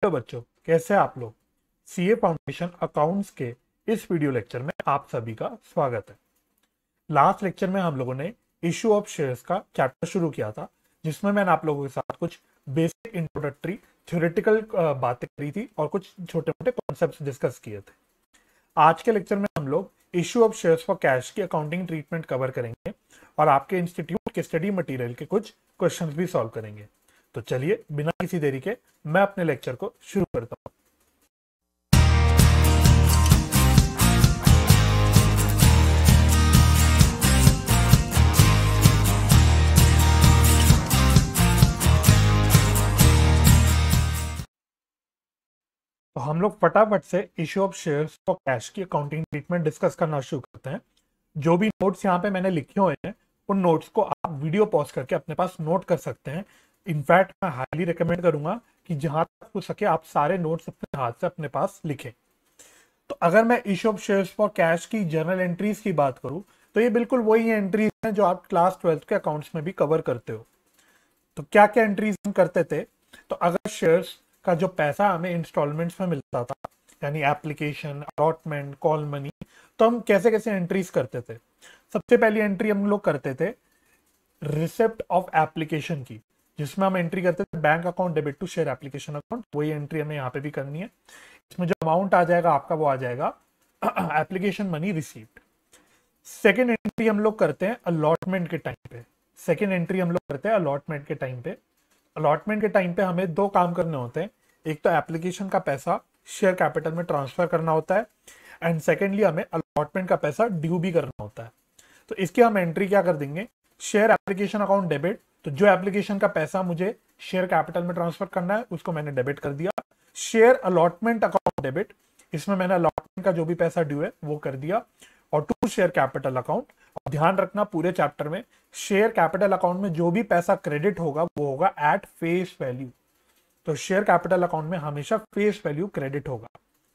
Hello बच्चों, कैसे हैं आप लोग। सीए फाउंडेशन अकाउंट्स के इस वीडियो लेक्चर में आप सभी का स्वागत है। लास्ट लेक्चर में हम लोगों ने इशू ऑफ शेयर्स का चैप्टर शुरू किया था, जिसमें मैंने आप लोगों के साथ कुछ बेसिक इंट्रोडक्टरी थ्योरेटिकल बातें करी थी और कुछ छोटे मोटे कॉन्सेप्ट्स डिस्कस किए थे। आज के लेक्चर में हम लोग issue of shares for cash की अकाउंटिंग ट्रीटमेंट कवर करेंगे और आपके इंस्टीट्यूट के स्टडी मटेरियल के कुछ क्वेश्चंस भी सॉल्व करेंगे। तो चलिए बिना किसी देरी के मैं अपने लेक्चर को शुरू करता हूँ। तो हम लोग फटाफट से issue of shares for cash की अकाउंटिंग ट्रीटमेंट डिस्कस करना शुरू करते हैं। जो भी नोट्स यहाँ पे मैंने लिखे हुए हैं उन नोट्स को आप वीडियो पॉज करके अपने पास नोट कर सकते हैं। इनफैक्ट मैं हाईली रिकमेंड करूंगा कि जहां तक हो सके आप सारे नोट्स अपने हाथ से अपने पास लिखें। तो अगर मैं issue of shares for cash की जर्नल एंट्रीज की बात करूं तो ये बिल्कुल वही एंट्रीज हैं जो आप क्लास 12 के अकाउंट्स में भी कवर करते हो। तो क्या क्या एंट्रीज हम करते थे, तो अगर शेयर्स का जो पैसा हमें इंस्टॉलमेंट्स में मिलता था, यानी एप्लीकेशन, अलॉटमेंट, कॉल मनी, तो हम कैसे कैसे एंट्रीज करते थे। सबसे पहली एंट्री हम लोग करते थे रिसिप्ट ऑफ एप्लीकेशन की, जिसमें हम एंट्री करते थे bank account debit to share application account. वही एंट्री हमें यहाँ पे भी करनी है। इसमें जो अमाउंट आ जाएगा आपका वो आ जाएगा application money received. Second entry हम लोग करते हैं अलॉटमेंट के टाइम पे। सेकेंड एंट्री हम लोग करते हैं अलॉटमेंट के टाइम पे। अलॉटमेंट के टाइम पे हमें दो काम करने होते हैं। एक तो एप्लीकेशन का पैसा शेयर कैपिटल में ट्रांसफर करना होता है, एंड सेकेंडली हमें अलॉटमेंट का पैसा ड्यू भी करना होता है। तो इसकी हम एंट्री क्या कर देंगे, शेयर एप्लीकेशन अकाउंट डेबिट। तो जो एप्लीकेशन का पैसा मुझे शेयर कैपिटल में ट्रांसफर करना है उसको मैंने डेबिट कर दिया। शेयर अलॉटमेंट अकाउंट डेबिट, इसमें मैंने अलॉटमेंट का जो भी पैसा ड्यू है वो कर दिया। और टू शेयर कैपिटल अकाउंट, और ध्यान रखना पूरे चैप्टर में शेयर कैपिटल अकाउंट में जो भी पैसा क्रेडिट होगा वो होगा एट फेस वैल्यू। तो शेयर कैपिटल अकाउंट में हमेशा फेस वैल्यू क्रेडिट होगा।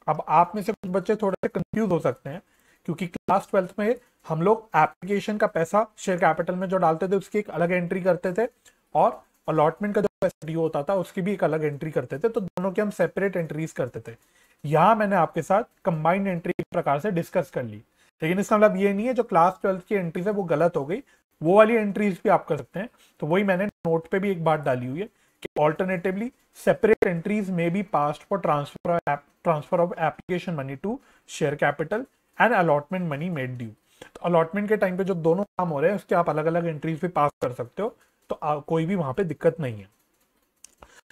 अब आप में से कुछ बच्चे थोड़े से कंफ्यूज हो सकते हैं, क्योंकि क्लास 12 में हम लोग एप्लीकेशन का पैसा शेयर कैपिटल में जो डालते थे उसकी एक अलग एंट्री करते थे, और अलॉटमेंट का जो पैसा ड्यू होता था उसकी भी एक अलग एंट्री करते थे। तो दोनों की हम सेपरेट एंट्रीज करते थे। यहाँ मैंने आपके साथ कंबाइंड एंट्री एक प्रकार से डिस्कस कर ली, लेकिन इसका मतलब ये नहीं है जो क्लास 12 की एंट्रीज है वो गलत हो गई। वो वाली एंट्रीज भी आप कर सकते हैं। तो वही मैंने नोट पे भी एक बात डाली हुई है कि ऑल्टरनेटिवली सेपरेट एंट्रीज में be passed for transfer of application money to share capital and allotment money made due. तो अलॉटमेंट के टाइम पे जो दोनों काम हो रहे हैं उसके आप अलग अलग एंट्रीज भी पास कर सकते हो। तो कोई भी वहां पे दिक्कत नहीं है।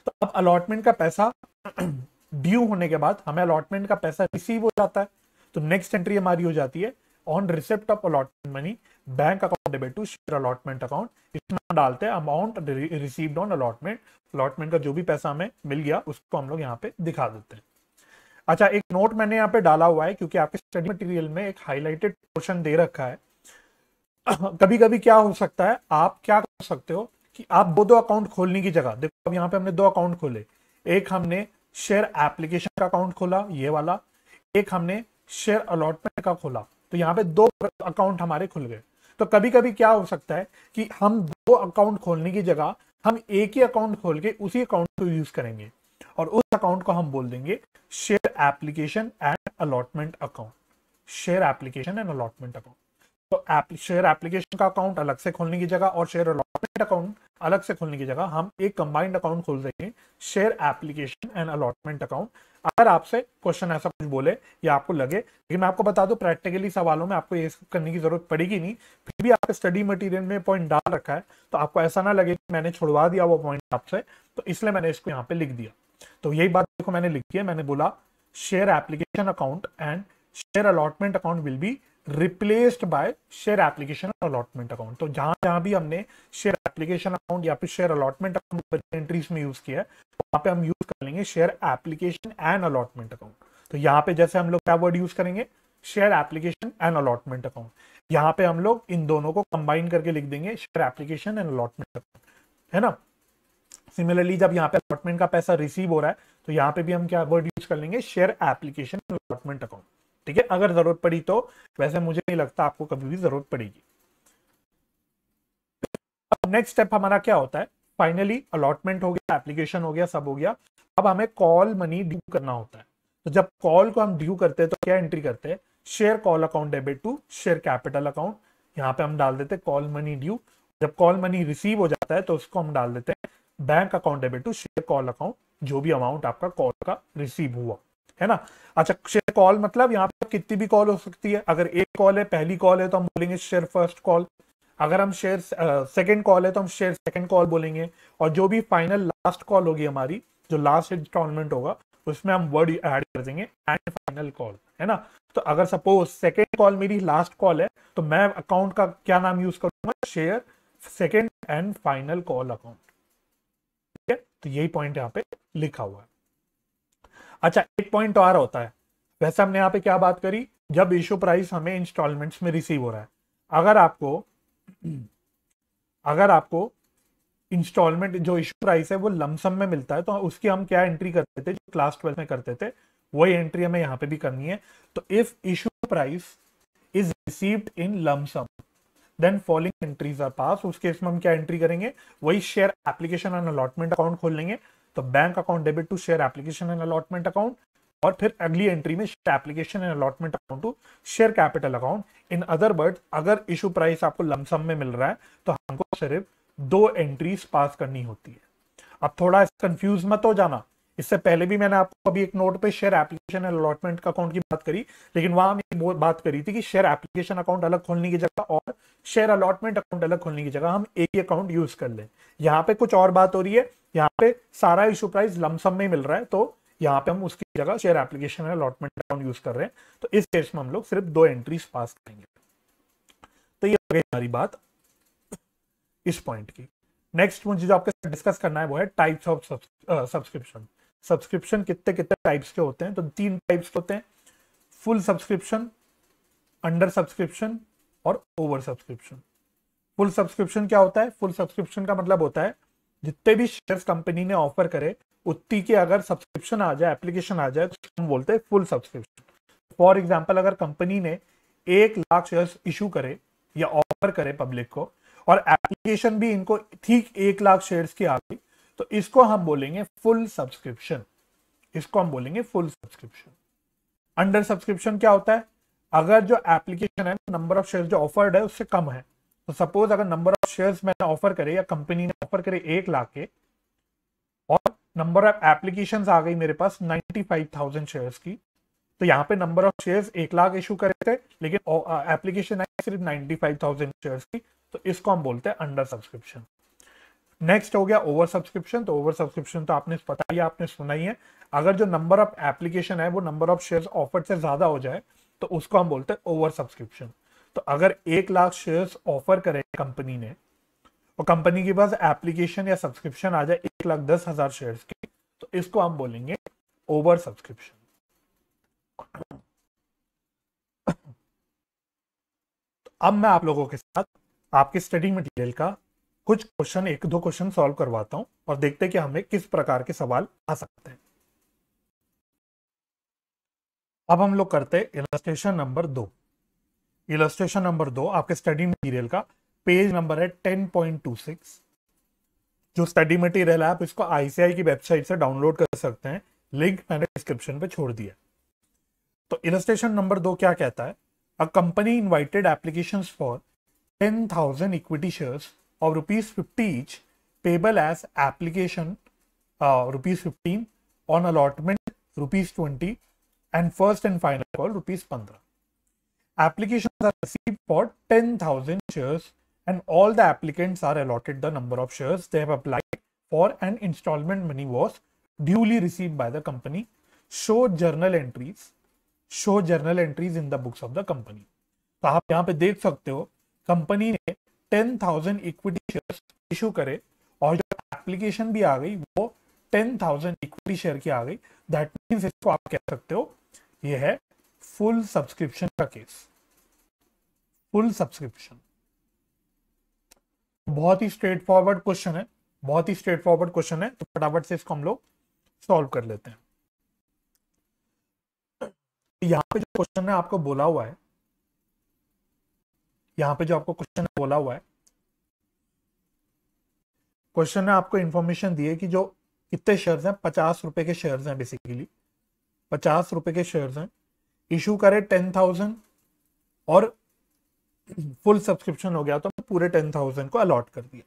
तो अब अलॉटमेंट का पैसा ड्यू होने के बाद हमें अलॉटमेंट का पैसा रिसीव हो जाता है। तो नेक्स्ट एंट्री हमारी हो जाती है on receipt of allotment money bank account debit to share allotment account. इसमें हम डालते हैं amount received on allotment. Allotment का जो भी पैसा हमें मिल गया उसको हम लोग यहाँ पे दिखा देते हैं। अच्छा, एक नोट मैंने यहाँ पे डाला हुआ है क्योंकि आपके स्टडी मटेरियल में एक हाईलाइटेड पोर्शन दे रखा है। कभी कभी क्या हो सकता है, आप क्या कर सकते हो कि आप दो अकाउंट खोलने की जगह, देखो अब यहाँ पे हमने दो अकाउंट खोले। एक हमने शेयर एप्लीकेशन का अकाउंट खोला, ये वाला। एक हमने शेयर अलॉटमेंट का खोला। तो यहाँ पे दो अकाउंट हमारे खुल गए। तो कभी कभी क्या हो सकता है कि हम दो अकाउंट खोलने की जगह हम एक ही अकाउंट खोल के उसी अकाउंट को यूज करेंगे, और उस अकाउंट को हम बोल देंगे share application and allotment account. Share application and allotment account. तो शेयर एप्लीकेशन का अकाउंट अलग से खोलने की जगह और शेयर अलॉटमेंट अकाउंट अलग से खोलने की जगह हम एक कंबाइंड अकाउंट खोल देंगे, share application and allotment account. अगर आपसे क्वेश्चन ऐसा कुछ बोले या आपको लगे, लेकिन मैं आपको बता दूं प्रैक्टिकली सवालों में आपको ये करने की जरूरत पड़ेगी नहीं, फिर भी आपके स्टडी मटेरियल में पॉइंट डाल रखा है तो आपको ऐसा ना लगे कि मैंने छुड़वा दिया वो पॉइंट आपसे, तो इसलिए मैंने इसको यहाँ पे लिख दिया। तो यही बात देखो मैंने लिखी है, मैंने बोला share application account and share allotment account will be replaced by share application allotment account. तो जहां जहां भी हमने शेयर एप्लीकेशन अकाउंट या फिर शेयर अलॉटमेंट अकाउंट एंट्रीज में यूज किया है वहां पे हम यूज कर लेंगे share application and allotment account. तो यहाँ पे जैसे हम लोग क्या वर्ड यूज करेंगे, share application and allotment account. यहाँ पे हम लोग इन दोनों को कंबाइन करके लिख देंगे share application and allotment account, है ना। सिमिलरली जब यहाँ पे अलॉटमेंट का पैसा रिसीव हो रहा है तो यहाँ पे भी हम क्या वर्ड यूज कर लेंगे, शेयर एप्लीकेशन अलॉटमेंट अकाउंट। ठीक है, अगर जरूरत पड़ी तो, वैसे मुझे नहीं लगता आपको कभी भी जरूरत पड़ेगी। अब नेक्स्ट स्टेप हमारा क्या होता है, फाइनली अलॉटमेंट हो गया, एप्लीकेशन हो गया, सब हो गया। अब हमें कॉल मनी ड्यू करना होता है। तो जब कॉल को हम ड्यू करते हैं तो क्या एंट्री करते हैं, share call account debit to share capital account. यहाँ पे हम डाल देते हैं कॉल मनी ड्यू। जब कॉल मनी रिसीव हो जाता है तो उसको हम डाल देते हैं bank account debit to share call account, जो भी अमाउंट आपका कॉल का रिसीव हुआ है ना। अच्छा, शेयर कॉल मतलब यहाँ पे कितनी भी कॉल हो सकती है। अगर एक कॉल है, पहली कॉल है, तो हम बोलेंगे शेयर फर्स्ट कॉल। अगर हम शेयर सेकंड कॉल है तो हम शेयर सेकंड कॉल बोलेंगे। और जो भी फाइनल लास्ट कॉल होगी हमारी, जो लास्ट इंस्टॉलमेंट होगा, उसमें हम वर्ड ऐड कर देंगे एंड फाइनल कॉल, है ना। तो अगर सपोज सेकंड कॉल मेरी लास्ट कॉल है तो मैं अकाउंट का क्या नाम यूज करूंगा, share second and final call account. ठीक है, तो यही पॉइंट यहाँ पे लिखा हुआ है। अच्छा, एक पॉइंट और होता है। वैसे हमने यहाँ पे क्या बात करी, जब इशू प्राइस हमें इंस्टॉलमेंट्स में रिसीव हो रहा है, अगर आपको इंस्टॉलमेंट जो इशू प्राइस है वो लमसम में मिलता है, तो उसकी हम क्या एंट्री करते थे, जो क्लास 12 में करते थे, वही एंट्री हमें यहाँ पे भी करनी है। तो if issue price is received in lump sum then following entries are pass. उस केस में हम क्या एंट्री करेंगे, वही share application and allotment account खोल लेंगे। तो bank account debit to share application and allotment account, और फिर अगली एंट्री में share application and allotment account to share capital account. In other word, अगर इशू प्राइस आपको लमसम में मिल रहा है तो हमको सिर्फ 2 एंट्रीज पास करनी होती है। अब थोड़ा कंफ्यूज मत हो जाना, इससे पहले भी मैंने आपको अभी एक नोट पे share application and allotment account की बात करी, लेकिन वहां हमने बात करी थी कि शेयर एप्लीकेशन अकाउंट अलग खोलने की जगह और शेयर अलॉटमेंट अकाउंट अलग खोलने की जगह हम एक ही अकाउंट यूज कर लें। यहाँ पे कुछ और बात हो रही है, यहाँ पे सारा इशू प्राइस लमसम में मिल रहा है, तो यहाँ पे हम उसकी जगह share application and allotment account use कर रहे हैं। तो इस केस में हम लोग सिर्फ 2 एंट्रीज पास करेंगे। तो ये हो गई हमारी बात इस पॉइंट की। नेक्स्ट मुझे जो आपके साथ डिस्कस करना है वो है टाइप्स ऑफ सब्सक्रिप्शन। सब्सक्रिप्शन कितने कितने टाइप्स के होते हैं, तो 3 टाइप्स के होते हैं, फुल सब्सक्रिप्शन, अंडर सब्सक्रिप्शन और ओवर सब्सक्रिप्शन। फुल सब्सक्रिप्शन क्या होता है, फुल सब्सक्रिप्शन का मतलब होता है जितने भी शेयर्स कंपनी ने ऑफर करे उतनी के अगर सब्सक्रिप्शन आ जाए, एप्लीकेशन आ जाए, तो हम बोलते हैं फुल सब्सक्रिप्शन। फॉर एग्जाम्पल, अगर कंपनी ने 1 लाख शेयर्स इशू करे या ऑफर करे पब्लिक को, और एप्लीकेशन भी इनको ठीक 1 लाख शेयर्स की आ गई, तो इसको हम बोलेंगे फुल सब्सक्रिप्शन। इसको हम बोलेंगे फुल सब्सक्रिप्शन। अंडर सब्सक्रिप्शन क्या होता है, अगर जो एप्लीकेशन है, नंबर ऑफ शेयर्स जो ऑफर्ड है उससे कम है। तो सपोज अगर नंबर ऑफ शेयर्स मैंने ऑफर करे या कंपनी ने ऑफर करे 1 लाख के, और नंबर ऑफ एप्लीकेशंस आ गई मेरे पास 95,000 शेयर्स की, तो यहाँ पे number of shares 1 lakh issue करे थे, लेकिन एप्लीकेशन आई सिर्फ 95,000 शेयर्स की, तो इसको हम बोलते हैं अंडर सब्सक्रिप्शन। नेक्स्ट हो गया ओवर सब्सक्रिप्शन। तो ओवर सब्सक्रिप्शन तो आपने पता ही, आपने सुना ही है, अगर जो नंबर ऑफ एप्लीकेशन है वो नंबर ऑफ शेयर्स ऑफर से ज्यादा हो जाए तो उसको हम बोलते हैं ओवर सब्सक्रिप्शन। तो अगर 1 लाख शेयर्स ऑफर करे कंपनी ने और कंपनी के पास एप्लीकेशन या सब्सक्रिप्शन आ जाए 1,10,000 शेयर्स की, तो इसको हम बोलेंगे ओवर सब्सक्रिप्शन। अब मैं आप लोगों के साथ आपके स्टडी मटेरियल का कुछ क्वेश्चन, 1-2 क्वेश्चन सॉल्व करवाता हूं और देखते हैं कि हमें किस प्रकार के सवाल आ सकते हैं। अब हम लोग करते हैं इलस्ट्रेशन नंबर 2। इलस्ट्रेशन नंबर 2 आपके स्टडी मटेरियल का पेज नंबर है 10.26। जो स्टडी मटेरियल है आप इसको आईसीआई की वेबसाइट से डाउनलोड कर सकते हैं, लिंक मैंने डिस्क्रिप्शन पे छोड़ दिया। तो इलस्ट्रेशन नंबर 2 क्या कहता है, a company invited applications for 10,000 equity shares of ₹50 each, payable as application ₹15, on allotment ₹20, and first and final call ₹15. Applications are received for 10,000 shares and all the applicants are allotted the number of shares they have applied for and installment money was duly received by the company. Show journal entries in the books of the company. तो आप यहाँ पे देख सकते हो company ने 10,000 equity shares issue करे और जो एप्लीकेशन भी आ गई वो 10,000 इक्विटी शेयर की आ गई। दैट मींस इसको आप कह सकते हो ये है फुल सब्सक्रिप्शन का केस। फुल सब्सक्रिप्शन बहुत ही स्ट्रेट फॉरवर्ड क्वेश्चन है, बहुत ही स्ट्रेट फॉरवर्ड क्वेश्चन है, तो फटाफट से इसको हम लोग सॉल्व कर लेते हैं। यहाँ पे जो क्वेश्चन है आपको बोला हुआ है, यहाँ पे जो आपको क्वेश्चन बोला हुआ है, क्वेश्चन ने आपको इंफॉर्मेशन दी है कि जो कितने शेयर्स हैं, 50 रुपए के शेयर्स हैं, बेसिकली 50 रुपए के शेयर्स हैं, इशू करे 10,000 और फुल सब्सक्रिप्शन हो गया तो पूरे 10,000 को अलॉट कर दिया।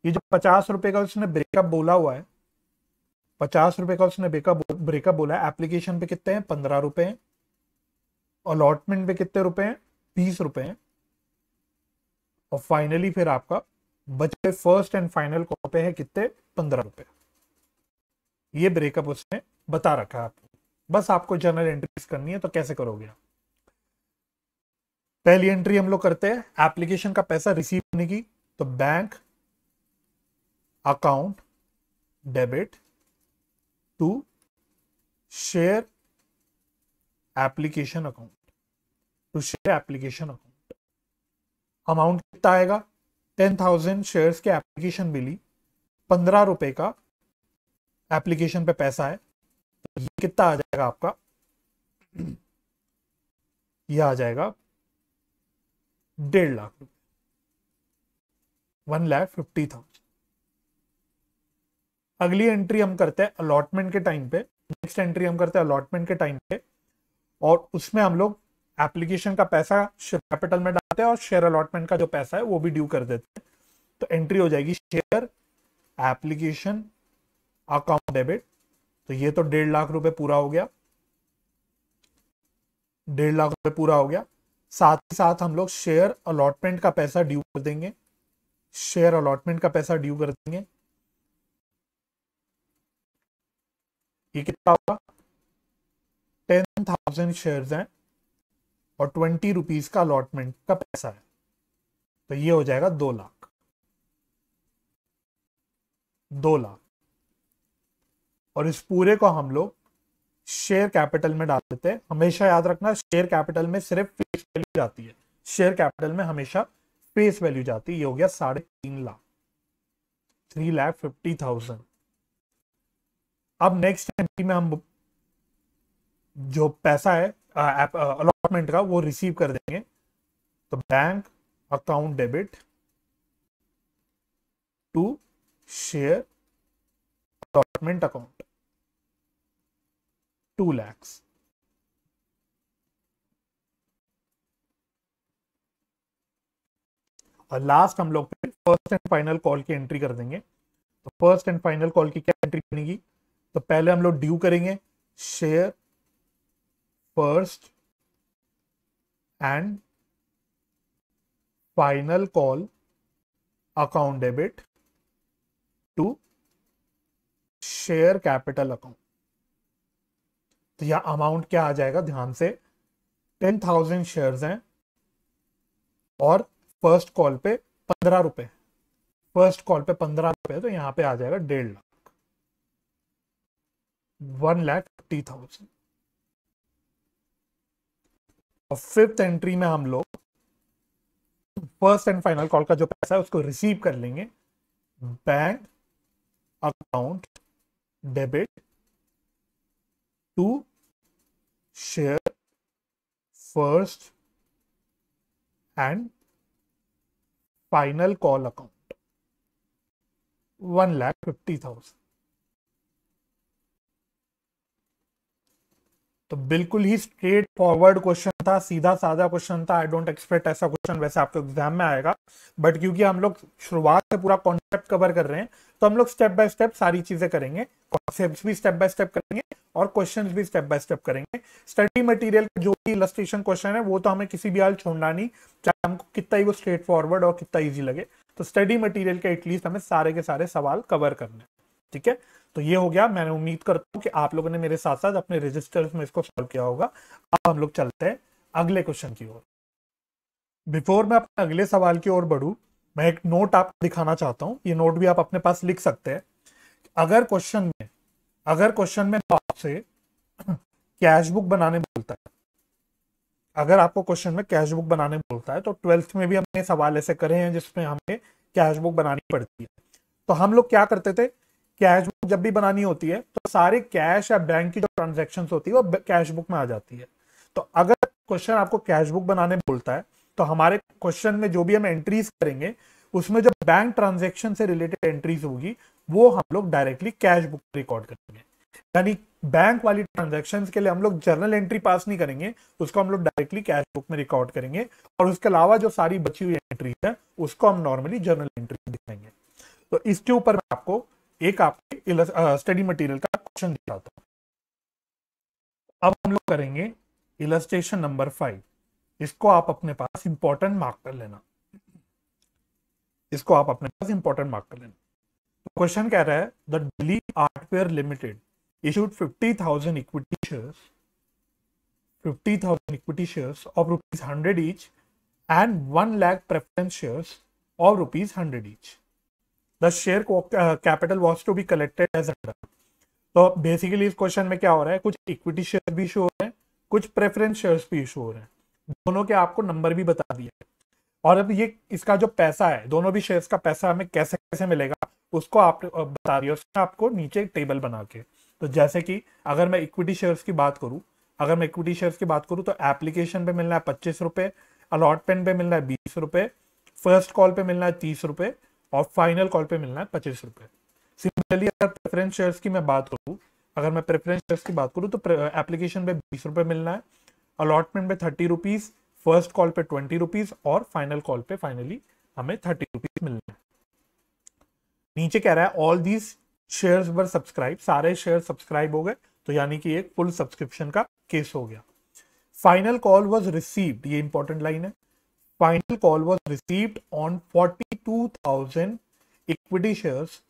ये जो 50 रुपए का उसने ब्रेकअप बोला हुआ है, 50 रुपए का उसने ब्रेकअप बोला है, एप्लीकेशन पे कितने हैं, 15 रुपए हैं, अलॉटमेंट पे कितने रुपए हैं, 20 रुपए हैं, और फाइनली फिर आपका बचे फर्स्ट एंड फाइनल कॉल पे है कितने, 15 रुपए। ये ब्रेकअप उसने बता रखा है आपको, बस आपको जर्नल एंट्रीज करनी है। तो कैसे करोगे आप? पहली एंट्री हम लोग करते हैं एप्लीकेशन का पैसा रिसीव करने की, तो bank account debit to share application account, to share application account. Amount कितना आएगा, 10,000 शेयर्स के एप्लीकेशन मिली, 15 रुपए का एप्लीकेशन पे पैसा है, तो ये कितना आ जाएगा आपका, ये आ जाएगा 1.5 लाख रुपए, 1,50,000। अगली एंट्री हम करते हैं अलॉटमेंट के टाइम पे, नेक्स्ट एंट्री हम करते हैं अलॉटमेंट के टाइम पे, और उसमें हम लोग एप्लीकेशन का पैसा शेयर कैपिटल में डालते हैं और शेयर अलॉटमेंट का जो पैसा है वो भी ड्यू कर देते हैं। तो एंट्री हो जाएगी शेयर एप्लीकेशन अकाउंट डेबिट, तो ये तो 1.5 लाख रुपए पूरा हो गया, 1.5 लाख रुपए पूरा हो गया। साथ ही साथ हम लोग शेयर अलॉटमेंट का पैसा ड्यू कर देंगे, शेयर अलॉटमेंट का पैसा ड्यू कर देंगे। ये कितना होगा, 10,000 शेयर्स हैं और 20 रुपीज का अलॉटमेंट का पैसा है, तो ये हो जाएगा 2 लाख, 2 लाख। और इस पूरे को हम लोग शेयर कैपिटल में डाल देते हैं। हमेशा याद रखना, शेयर कैपिटल में सिर्फ फेस वैल्यू जाती है, शेयर कैपिटल में हमेशा फेस वैल्यू जाती है। ये हो गया 3.5 लाख, 3,50,000। अब नेक्स्ट एंट्री में हम जो पैसा है अलॉटमेंट का वो रिसीव कर देंगे, तो bank account debit to share allotment account 2 lakhs। और लास्ट हम लोग फर्स्ट एंड फाइनल कॉल की एंट्री कर देंगे। तो फर्स्ट एंड फाइनल कॉल की क्या एंट्री बनेगी, तो पहले हम लोग ड्यू करेंगे share first and final call account debit to share capital account. तो यह अमाउंट क्या आ जाएगा, ध्यान से 10,000 शेयर्स हैं और फर्स्ट कॉल पे 15 रुपए, फर्स्ट कॉल पे 15 रुपए, तो यहां पे आ जाएगा 1.5 लाख, 1,50,000। और फिफ्थ एंट्री में हम लोग फर्स्ट एंड फाइनल कॉल का जो पैसा है उसको रिसीव कर लेंगे, bank account debit to share first and final call account 1,50,000। तो बिल्कुल ही स्ट्रेट फॉरवर्ड क्वेश्चन था, सीधा साधा क्वेश्चन था। आई डोंट एक्सपेक्ट ऐसा क्वेश्चन वैसे आपके एग्जाम में आएगा, बट क्योंकि हम लोग शुरुआत से पूरा कॉन्सेप्ट कवर कर रहे हैं तो हम लोग स्टेप बाय स्टेप सारी चीजें करेंगे, कॉन्सेप्ट्स भी स्टेप बाय स्टेप करेंगे और क्वेश्चंस भी स्टेप बाय स्टेप करेंगे। स्टडी मटेरियल जो भी इलस्ट्रेशन क्वेश्चन है वो तो हमें किसी भी हाल छोड़ना नहीं, चाहे हमको कितना ही वो स्ट्रेट फॉरवर्ड और कितना ईजी लगे। तो स्टडी मटेरियल के एटलीस्ट हमें सारे के सारे सवाल कवर करने, ठीक है। तो ये हो गया, मैंने उम्मीद करता हूँ कि आप लोगों ने मेरे साथ साथ अपने रजिस्टर्स में इसको सॉल्व किया होगा। अब हम लोग चलते हैं अगले क्वेश्चन की ओर। बिफोर मैं अपने अगले सवाल की ओर बढ़ूं, मैं एक नोट आपको दिखाना चाहता हूं। ये नोट भी आप अपने पास लिख सकते हैं। अगर क्वेश्चन में आपसे कैश बुक बनाने बोलता है, अगर आपको क्वेश्चन में कैश बुक बनाने बोलता है, तो 12th में भी हमने सवाल ऐसे करे हैं जिसमें हमें कैश बुक बनानी पड़ती है। तो हम लोग क्या करते थे, कैश बुक जब भी बनानी होती है तो सारे कैश या बैंक की जो ट्रांजैक्शंस होती है वो कैश बुक में आ जाती है। तो अगर क्वेश्चन आपको कैश बुक बनाने बोलता है तो हमारे क्वेश्चन में जो भी हम एंट्रीज करेंगे उसमें जब बैंक ट्रांजैक्शन से रिलेटेड एंट्रीज होगी वो हम लोग डायरेक्टली कैश बुक रिकॉर्ड करेंगे। यानी बैंक वाली ट्रांजैक्शंस के लिए हम लोग जर्नल एंट्री पास नहीं करेंगे, उसको हम लोग डायरेक्टली कैश बुक में रिकॉर्ड करेंगे, और उसके अलावा जो सारी बची हुई एंट्रीज है उसको हम नॉर्मली जर्नल एंट्री दिखाएंगे। तो इसके ऊपर मैं आपको एक आपके स्टडी मटेरियल का क्वेश्चन दिखाता हूं। अब हम लोग करेंगे इलस्ट्रेशन नंबर 5। इसको आप अपने पास इंपॉर्टेंट मार्क कर लेना, इसको आप अपने पास इंपॉर्टेंट मार्क कर लेना। तो क्वेश्चन कह रहा है the Delhi artware limited issued 50,000 equity shares, 50,000 equity shares of rupees 100 each and 1 lakh preference shares of rupees 100 each. The share capital was to be collected as under. तो बेसिकली इस question में क्या हो रहा है, कुछ इक्विटी शेयर भी issue हो रहे हैं, कुछ प्रेफरेंस शेयर्स भी इशू हो रहे हैं, दोनों के आपको नंबर भी बता दिया है। और अब ये इसका जो पैसा है, दोनों भी शेयर्स का पैसा हमें कैसे कैसे मिलेगा उसको आप बता रही हो आपको नीचे टेबल बना के। तो जैसे कि अगर मैं इक्विटी शेयर्स की बात करूं, अगर मैं इक्विटी शेयर्स की बात करूं तो एप्लीकेशन पे मिलना है 25 रुपए, अलॉटमेंट पे मिलना है 20 रुपए, फर्स्ट कॉल पे मिलना है 30 रुपए और फाइनल कॉल पे मिलना है 25 रुपए। सिमिलरली अगर प्रेफरेंस शेयर्स की मैं बात करूं, अगर मैं प्रेफरेंस शेयर्स की बात करूं तो एप्लीकेशन पे 20 रुपए मिलना है, अलॉटमेंट पे 30 रुपीज, फर्स्ट कॉल पे 20 रुपीज और फाइनल कॉल पे फाइनली हमें 30 रुपीज मिलना है। नीचे कह रहा है all these shares were subscribe, सारे शेयर सब्सक्राइब हो गए, तो यानी कि एक फुल सब्सक्रिप्शन का केस हो गया। फाइनल कॉल वाज रिसीव्ड, ये इंपॉर्टेंट लाइन है, final call was received on 42,000 equity shares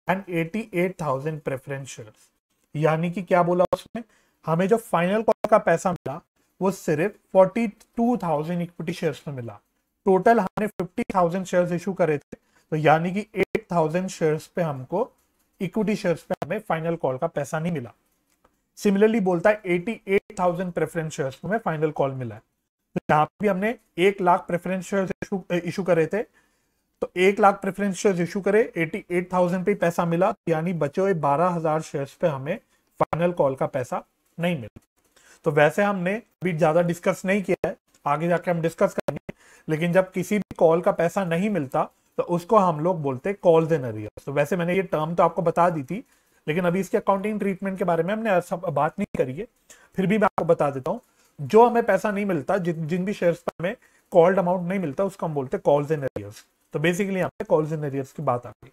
and 88,000 preference shares. यानी कि क्या बोला उसने, हमें जो फाइनल कॉल का पैसा मिला वो सिर्फ 42,000 इक्विटी शेयर्स में मिला। टोटल हमने 50,000 शेयर्स इशू करे थे, तो यानी कि 8,000 शेयर्स पे हमको, इक्विटी शेयर्स पे हमें फाइनल कॉल का पैसा नहीं मिला। सिमिलरली बोलता है 88,000 प्रेफरेंस शेयर्स पे हमें फाइनल कॉल मिला है। तो यहाँ पे भी हमने 1 लाख प्रेफरेंस शेयर्स इशू करे थे, तो 1 लाख प्रेफरेंस शेयर्स इशू करे, 88,000 पे पैसा मिला, यानी बचे हुए 12,000 शेयर्स पे हमें फाइनल कॉल का पैसा नहीं मिला। तो वैसे हमने अभी ज्यादा डिस्कस नहीं किया है, आगे जाके हम डिस्कस करेंगे, लेकिन जब किसी भी कॉल का पैसा नहीं मिलता तो उसको हम लोग बोलते हैं कॉल्स इन अरियर्स। तो वैसे मैंने ये टर्म तो आपको बता दी थी, लेकिन अभी इसके अकाउंटिंग ट्रीटमेंट के बारे में हमने सब बात नहीं करी है, फिर भी मैं आपको बता देता हूँ। जो हमें पैसा नहीं मिलता, जिन भी शेयर्स पर हमें कॉल्ड अमाउंट नहीं मिलता, उसको हम बोलते हैं कॉल्स इन अरियर्स। तो बेसिकली यहाँ पे कॉल्स इन अरियर्स की बात आ गई।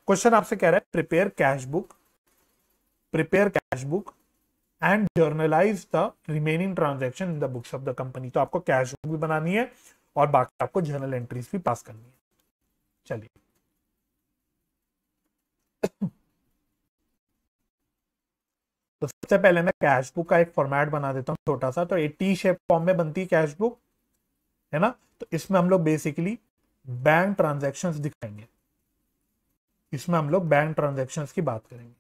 क्वेश्चन आपसे कह रहा है prepare cash book and generalized the remaining transaction in the books of the company. तो आपको कैश बुक भी बनानी है और बाकी आपको जर्नल एंट्रीज भी पास करनी है। चलिए तो सबसे पहले मैं कैश बुक का एक फॉर्मेट बना देता हूँ छोटा सा। तो ये टी शेप फॉर्म में बनती है कैश बुक, है ना। तो इसमें हम लोग बेसिकली बैंक ट्रांजैक्शंस दिखाएंगे, इसमें हम लोग बैंक ट्रांजैक्शंस की बात करेंगे।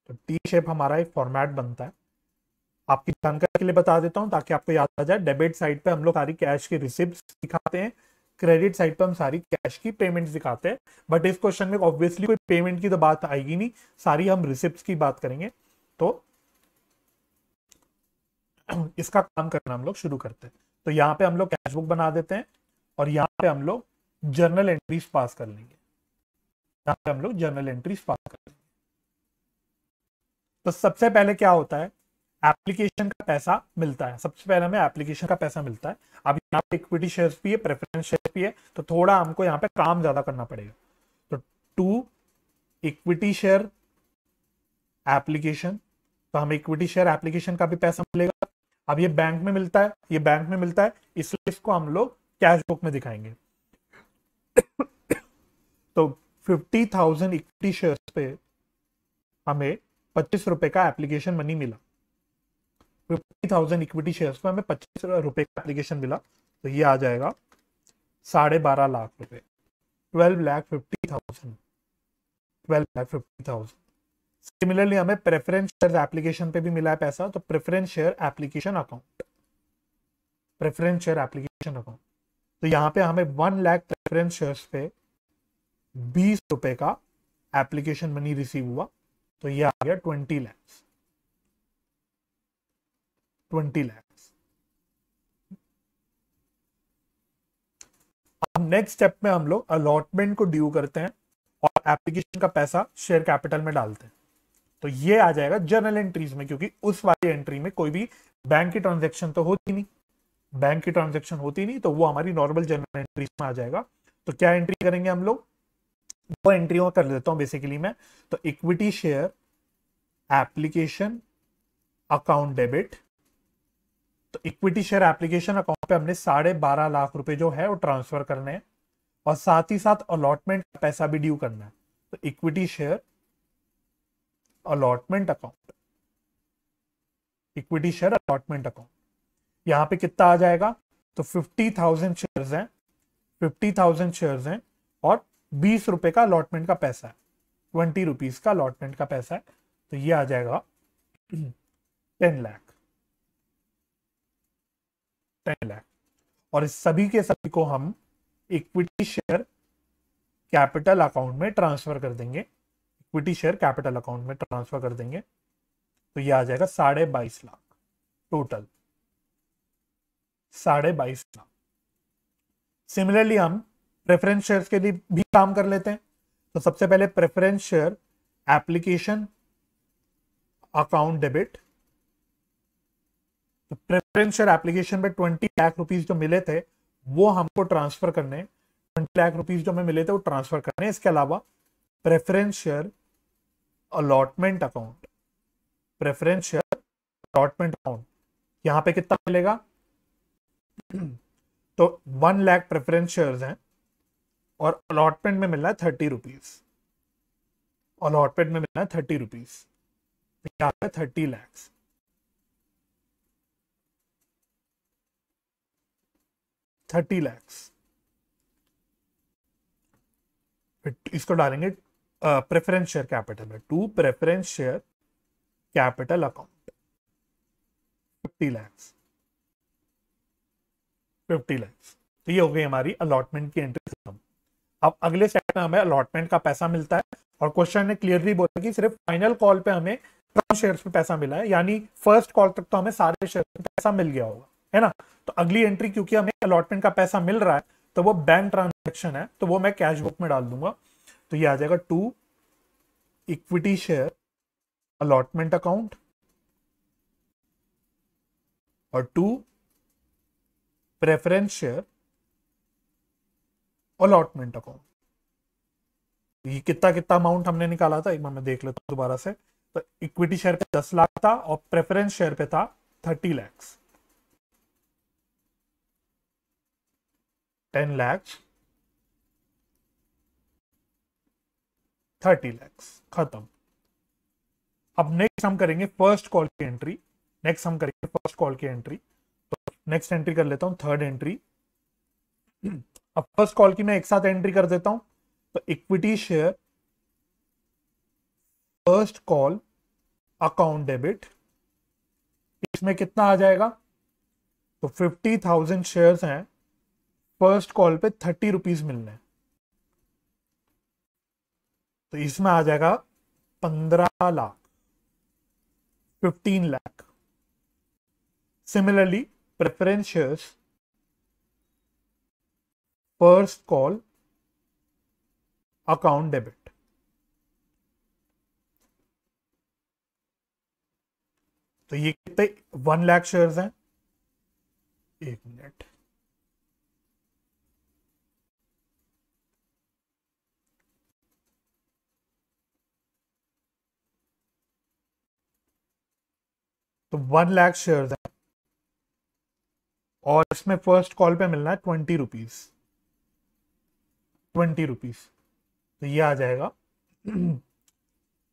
तो टी शेप हमारा एक फॉर्मेट बनता है। आपकी जानकारी के लिए बता देता हूं ताकि आपको याद आ जाए। डेबिट साइड पे हम लोग सारी कैश की रिसिप्ट्स दिखाते हैं, क्रेडिट साइड पे हम सारी कैश की पेमेंट्स दिखाते हैं। बट इस क्वेश्चन में ऑब्वियसली कोई पेमेंट की तो बात आएगी नहीं, सारी हम रिसिप्ट्स की बात करेंगे। तो इसका काम करना हम लोग शुरू करते हैं। तो यहाँ पे हम लोग कैश बुक बना देते हैं और यहाँ पे हम लोग जर्नल एंट्रीज पास कर लेंगे, यहाँ पे हम लोग जर्नल एंट्रीज पास कर लेंगे। तो सबसे पहले क्या होता है, एप्लीकेशन का पैसा मिलता है। सबसे पहले हमें एप्लीकेशन का पैसा मिलता है। अब यहाँ पे इक्विटी शेयर्स भी है, प्रेफरेंस शेयर भी है, तो थोड़ा हमको यहाँ पे काम ज्यादा करना पड़ेगा। तो टू इक्विटी शेयर एप्लीकेशन, तो हमें इक्विटी शेयर एप्लीकेशन का भी पैसा मिलेगा। अब ये बैंक में मिलता है, ये बैंक में मिलता है, इसलिए इसको हम लोग कैश बुक में दिखाएंगे। तो 50,000 इक्विटी शेयर्स पे हमें 25 रुपए का एप्लीकेशन मनी मिला। 50,000 इक्विटी शेयर्स पे हमें 25 रुपए का एप्लीकेशन मिला, तो ये आ जाएगा 12.5 लाख रुपए, 12,50,000, 12,50,000। सिमिलरली हमें प्रेफरेंस शेयर एप्लीकेशन पे भी मिला है पैसा। तो preference share application account, preference share application account, तो यहाँ पे हमें 1 लाख प्रेफरेंस शेयर्स पे 20 रुपए का एप्लीकेशन मनी रिसीव हुआ, तो ये आ गया 20 लाख। 20 लाख। अब नेक्स्ट स्टेप में हम लोग अलॉटमेंट को ड्यू करते हैं और एप्लीकेशन का पैसा शेयर कैपिटल में डालते हैं। तो ये आ जाएगा जर्नल एंट्रीज में, क्योंकि उस वाली एंट्री में कोई भी बैंक की ट्रांजैक्शन तो होती नहीं, बैंक की ट्रांजैक्शन होती नहीं, तो वो हमारी नॉर्मल जर्नल एंट्रीज में आ जाएगा। तो क्या एंट्री करेंगे हम लोग, वो एंट्री कर लेता हूं बेसिकली मैं। तो equity share application account debit. तो इक्विटी शेयर एप्लीकेशन अकाउंट पे हमने 12.5 लाख रुपए जो है वो ट्रांसफर करने हैं, और साथ ही साथ अलॉटमेंट का पैसा भी ड्यू करना है। तो equity share allotment account, equity share allotment account, यहां पे कितना आ जाएगा, तो 50,000 शेयर्स हैं, 50,000 शेयर्स हैं और 20 रुपए का अलॉटमेंट का पैसा है, 20 रुपीज का अलॉटमेंट का पैसा है। तो ये आ जाएगा 10 लाख, 10 लाख। और इस सभी के सभी को हम इक्विटी शेयर कैपिटल अकाउंट में ट्रांसफर कर देंगे, इक्विटी शेयर कैपिटल अकाउंट में ट्रांसफर कर देंगे। तो ये आ जाएगा 22.5 लाख टोटल, 22.5 लाख। सिमिलरली हम प्रेफरेंस शेयर्स के लिए भी काम कर लेते हैं। तो सबसे पहले preference share application account debit. तो प्रेफरेंस शेयर एप्लीकेशन में 20 लाख रुपीज जो मिले थे वो हमको ट्रांसफर करने, 20 लाख रुपीज जो हमें मिले थे वो ट्रांसफर करने। इसके अलावा preference share allotment account, preference share allotment account, यहां पे कितना मिलेगा, तो 1 लाख प्रेफरेंस शेयर्स हैं और अलॉटमेंट में मिलना है 30 रुपीज, अलॉटमेंट में मिलना है 30 रुपीज, क्या है 30 लाख। इसको डालेंगे प्रेफरेंस शेयर कैपिटल में, to preference share capital account 50 lakh, 50 lakh. तो ये हो गई हमारी अलॉटमेंट की एंट्री खत्म। अब अगले स्टेप में हमें अलॉटमेंट का पैसा मिलता है, और क्वेश्चन ने क्लियरली बोला कि सिर्फ फाइनल कॉल पे हमें ट्रम शेयर्स पे पैसा मिला है, यानी फर्स्ट कॉल तक तो हमें सारे शेयर पे पैसा मिल गया होगा, है ना। तो अगली एंट्री क्योंकि हमें अलॉटमेंट का पैसा मिल रहा है तो वो बैंक ट्रांजैक्शन है, तो वो मैं कैश बुक में डाल दूंगा। तो ये आ जाएगा 2 इक्विटी शेयर अलॉटमेंट अकाउंट और 2 प्रेफरेंस शेयर अलॉटमेंट अकाउंट। ये कितना कितना अमाउंट हमने निकाला था एक बार मैं देख लेता हूं दोबारा से। तो इक्विटी शेयर पे 10 लाख था और प्रेफरेंस शेयर पे था 30 लाख, 10 लाख, 30 लाख खत्म। अब नेक्स्ट हम करेंगे फर्स्ट कॉल की एंट्री, नेक्स्ट हम करेंगे फर्स्ट कॉल की एंट्री। तो नेक्स्ट एंट्री कर लेता हूं, थर्ड एंट्री। अब फर्स्ट कॉल की मैं एक साथ एंट्री कर देता हूं। तो equity share first call account debit, इसमें कितना आ जाएगा, तो 50,000 शेयर्स हैं, फर्स्ट कॉल पे 30 रुपीज मिलने हैं, तो इसमें आ जाएगा 15 lakh, 15 lakh. Similarly preference shares first call account debit, तो ये कितने 1 लाख शेयर्स हैं, एक मिनट, तो 1 लाख शेयर्स हैं और इसमें फर्स्ट कॉल पे मिलना है 20 रुपीज, 20 रुपीज। तो ये आ जाएगा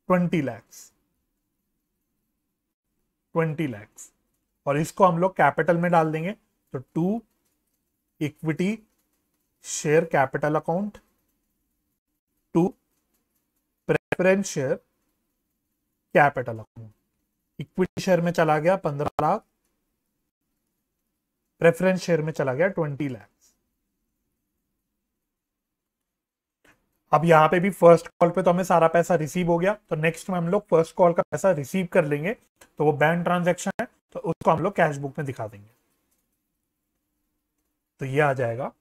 20 लैक्स, 20 लैक्स। और इसको हम लोग कैपिटल में डाल देंगे। तो 2 equity share capital account, 2 preference share capital account. Equity share में चला गया 15 लाख, प्रेफरेंस शेयर में चला गया 20 लाख। अब यहां पे भी फर्स्ट कॉल पे तो हमें सारा पैसा रिसीव हो गया, तो नेक्स्ट में हम लोग फर्स्ट कॉल का पैसा रिसीव कर लेंगे, तो वो बैंक ट्रांजैक्शन है, तो उसको हम लोग कैश बुक में दिखा देंगे। तो ये आ जाएगा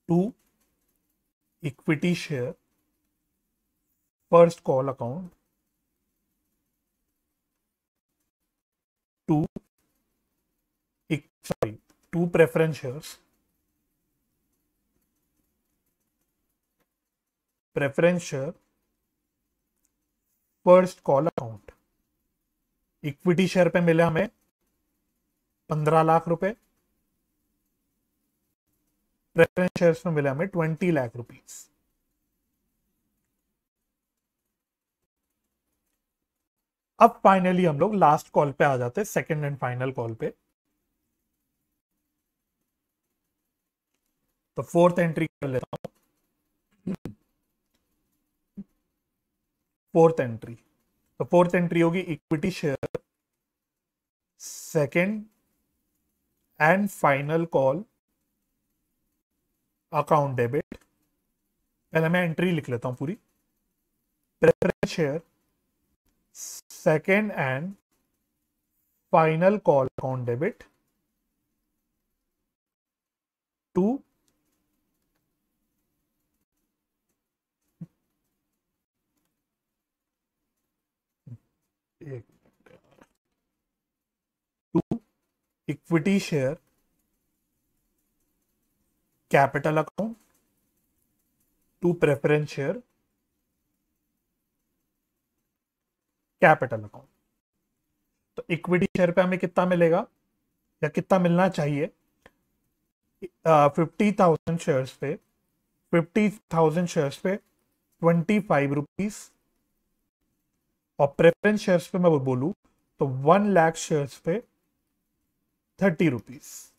2 equity share first call account, 2 2 preference shares, preference share first call account. Equity share पे मिले हमें 15 लाख रुपए, प्रेफरेंस शेयर्स में मिले हमें 20 लाख रुपीस। अब फाइनली हम लोग लास्ट कॉल पे आ जाते हैं, सेकंड एंड फाइनल कॉल पे। तो फोर्थ एंट्री कर लेता हूं। फोर्थ एंट्री, तो फोर्थ एंट्री होगी equity share second and final call account debit. पहले मैं एंट्री लिख लेता हूं पूरी। Preference share second and final call account debit to equity share capital account, to preference share capital account. तो equity share पे हमें कितना मिलेगा या कितना मिलना चाहिए? 50,000 शेयर्स पे 50,000 शेयर्स पे 25 रुपीज, और प्रेफरेंस शेयर्स पे मैं बोलूं तो 1 लाख शेयर्स पे 30 रुपीज।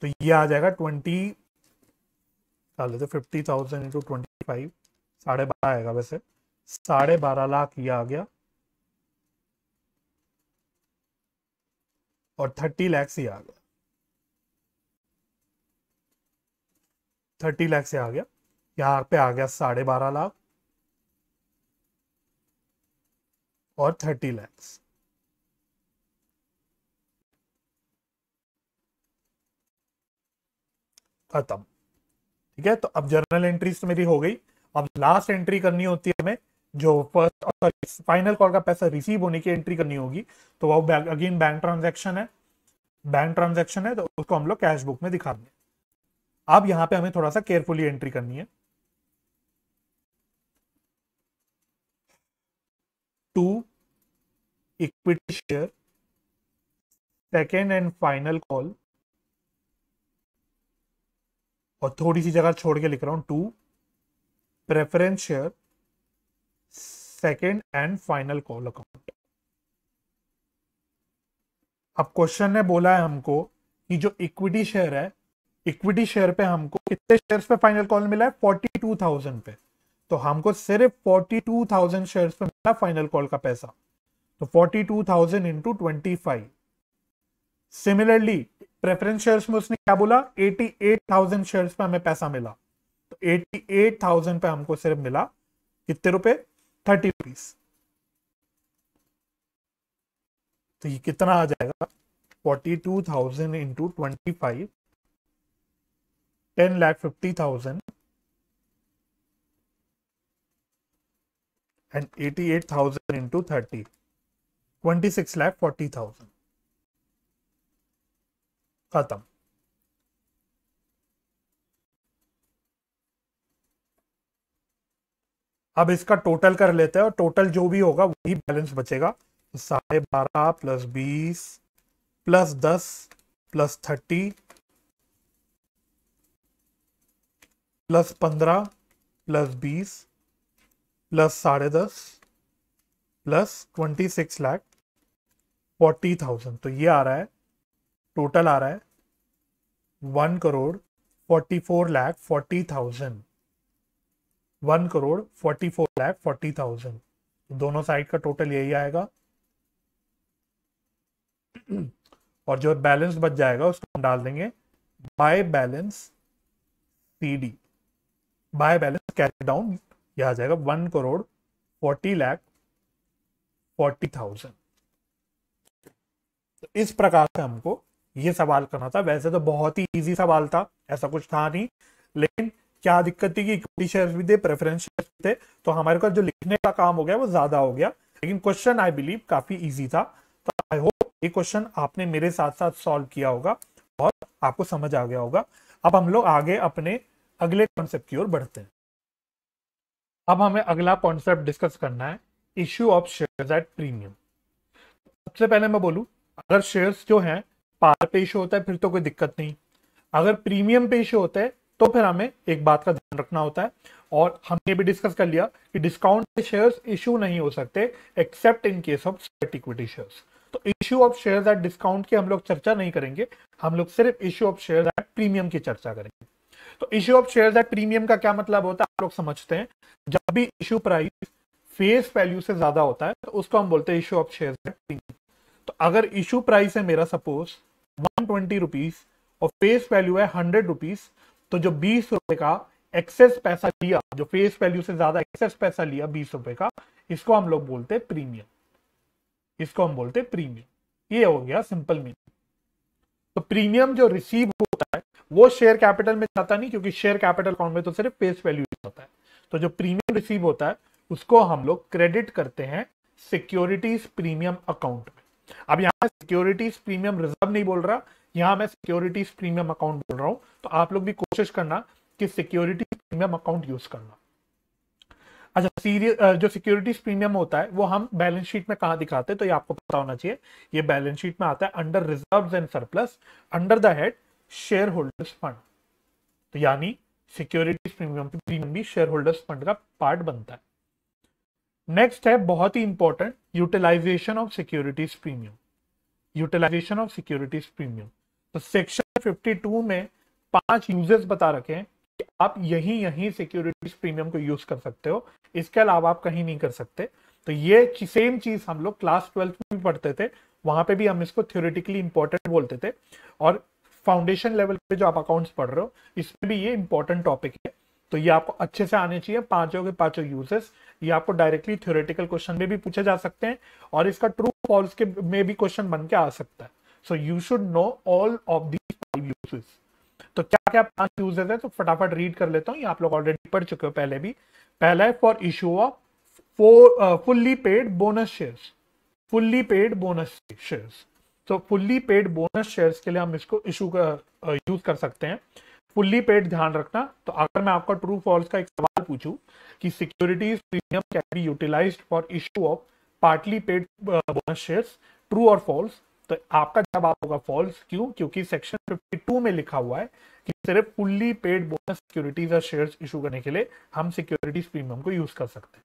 तो ये आ जाएगा 50,000 इंटू 25, 12.5 आएगा वैसे, 12.5 लाख ये आ गया, और 30 लाख ये आ गया, 30 लाख से आ गया, यहाँ पे आ गया 12.5 लाख और 30 लाख। खत्म। ठीक है, तो अब जर्नल एंट्रीज तो मेरी हो गई। अब लास्ट एंट्री करनी होती है हमें, जो फर्स्ट और फाइनल कॉल का पैसा रिसीव होने की एंट्री करनी होगी। तो वो अगेन बैंक ट्रांजैक्शन है, बैंक ट्रांजैक्शन है, तो उसको हम लोग कैश बुक में दिखा देंगे। अब यहां पे हमें थोड़ा सा केयरफुली एंट्री करनी है। 2 equity share second and final call, और थोड़ी सी जगह छोड़ के लिख रहा हूं 2 preference share second and final call account. अब क्वेश्चन ने बोला है हमको कि जो इक्विटी शेयर है, इक्विटी शेयर पे हमको कितने शेयर्स पे फाइनल कॉल मिला है? 42,000 पे। तो हमको सिर्फ 42,000 शेयर्स पे मिला फाइनल कॉल का पैसा। तो 42,000 इंटू 25। सिमिलरली प्रेफरेंस शेयर्स में उसने क्या बोला? 88,000 शेयर्स पे हमें पैसा मिला। तो 88,000 पे हमको सिर्फ मिला कितने रुपए? 30 रुपीज। तो ये कितना आ जाएगा? 42,000 इंटू 25, 10,50,000 and 88,000 into 30, 26,40,000। खत्म। अब इसका टोटल कर लेते हैं, और टोटल जो भी होगा वही बैलेंस बचेगा। तो 12.5 plus 20 plus 10 plus 30 plus 15 plus 20 plus 10.5 plus 26,40,000। तो ये आ रहा है, टोटल आ रहा है 1,44,40,000। 1,44,40,000। दोनों साइड का टोटल यही आएगा, और जो बैलेंस बच जाएगा उसको हम डाल देंगे by balance CD, by balance carry down. यह आ जाएगा 1,44,40,000। 40,40,000। तो इस प्रकार से हमको ये सवाल करना था। वैसे तो बहुत ही इजी सवाल था, ऐसा कुछ था नहीं, लेकिन क्या दिक्कत थी कि इक्विटी शेयर्स भी थे, प्रेफरेंस शेयर्स भी थे, तो हमारे पास जो लिखने का काम हो गया वो ज्यादा हो गया। लेकिन क्वेश्चन आई बिलीव काफी इजी था। तो आई होप ये क्वेश्चन आपने मेरे साथ साथ सॉल्व किया होगा और आपको समझ आ गया होगा। अब हम लोग आगे अपने अगले कॉन्सेप्ट की ओर बढ़ते हैं। अब हमें अगला कॉन्सेप्ट डिस्कस करना है, issue of shares at premium. सबसे पहले मैं बोलूं, अगर शेयर्स जो हैं पार पे इशू होता है फिर तो कोई दिक्कत नहीं, अगर प्रीमियम पे इशू होता है तो फिर हमें एक बात का ध्यान रखना होता है। और हमने भी डिस्कस कर लिया कि डिस्काउंट पे शेयर्स इशू नहीं हो सकते except in case of sweat equity shares. तो issue of shares at discount की हम लोग चर्चा नहीं करेंगे, हम लोग सिर्फ issue of shares at premium की चर्चा करेंगे। तो issue of shares at premium का क्या मतलब होता है आप लोग समझते हैं। जब भी इश्यू प्राइस फेस वैल्यू से ज्यादा होता है तो उसको हम बोलते हैं issue of shares at premium. तो अगर इश्यू प्राइस है मेरा सपोज 120 रुपीज और फेस वैल्यू है 100 रुपीज, तो जो 20 रुपए का एक्सेस पैसा लिया, जो फेस वैल्यू से ज्यादा एक्सेस पैसा लिया 20 रुपए का, इसको हम लोग बोलते हैं प्रीमियम, इसको हम बोलते हैं प्रीमियम। ये हो गया सिंपल मीनिंग। तो प्रीमियम जो रिसीव होता है वो शेयर कैपिटल में जाता नहीं, क्योंकि शेयर कैपिटल अकाउंट में तो सिर्फ फेस वैल्यू होता है। तो जो प्रीमियम रिसीव होता है उसको हम लोग क्रेडिट करते हैं सिक्योरिटीज प्रीमियम अकाउंट में। अब यहां सिक्योरिटीज प्रीमियम रिजर्व नहीं बोल रहा, यहां मैं सिक्योरिटीज प्रीमियम अकाउंट बोल रहा हूं। तो आप लोग भी कोशिश करना कि सिक्योरिटीज प्रीमियम अकाउंट यूज करना। अच्छा, जो सिक्योरिटीज प्रीमियम होता है वो हम बैलेंस शीट में कहां दिखाते हैं, तो ये आपको पता होना चाहिए। ये बैलेंस शीट में आता है under reserves and surplus, under the head shareholders fund. तो यानी सिक्योरिटीज प्रीमियम भी शेयर होल्डर्स फंड का पार्ट बनता है। नेक्स्ट है बहुत ही important, utilisation of securities premium. Utilisation of securities premium, तो सेक्शन 52 में 5 यूजेस बता रखे हैं कि आप यही सिक्योरिटीज प्रीमियम को यूज कर सकते हो, इसके अलावा आप कहीं नहीं कर सकते। तो ये सेम चीज हम लोग क्लास 12 में भी पढ़ते थे, वहां पे भी हम इसको थ्योरेटिकली इंपॉर्टेंट बोलते थे, और फाउंडेशन लेवल पे जो आप अकाउंट्स पढ़ रहे हो इसमें भी ये इंपॉर्टेंट टॉपिक है। तो ये आपको अच्छे से आने चाहिए, पांचों के पांचों यूजेस। ये आपको डायरेक्टली थ्योरेटिकल क्वेश्चन में भी पूछे जा सकते हैं और इसका ट्रू फॉल्स के में भी क्वेश्चन बन के आ सकता है। So you should know all of these 5 uses. तो क्या क्या 5 यूजेस है, तो फटाफट रीड कर लेता हूं, ये आप लोग ऑलरेडी पढ़ चुके हो पहले भी। पहला है for issue off fully paid bonus shares, fully paid bonus shares. तो फुल्ली पेड बोनस शेयर्स के लिए हम इसको इशू यूज कर सकते हैं। फुल्ली पेड ध्यान रखना, तो अगर मैं आपका ट्रू फॉल्स का एक सवाल पूछूं कि securities premium can be utilised for issue of partly paid bonus shares, true और फॉल्स, तो आपका जवाब होगा फॉल्स। क्यों? क्योंकि सेक्शन 52 में लिखा हुआ है कि सिर्फ फुल्ली पेड बोनस सिक्योरिटीज और शेयर्स इशू करने के लिए हम सिक्योरिटीज प्रीमियम को यूज कर सकते हैं।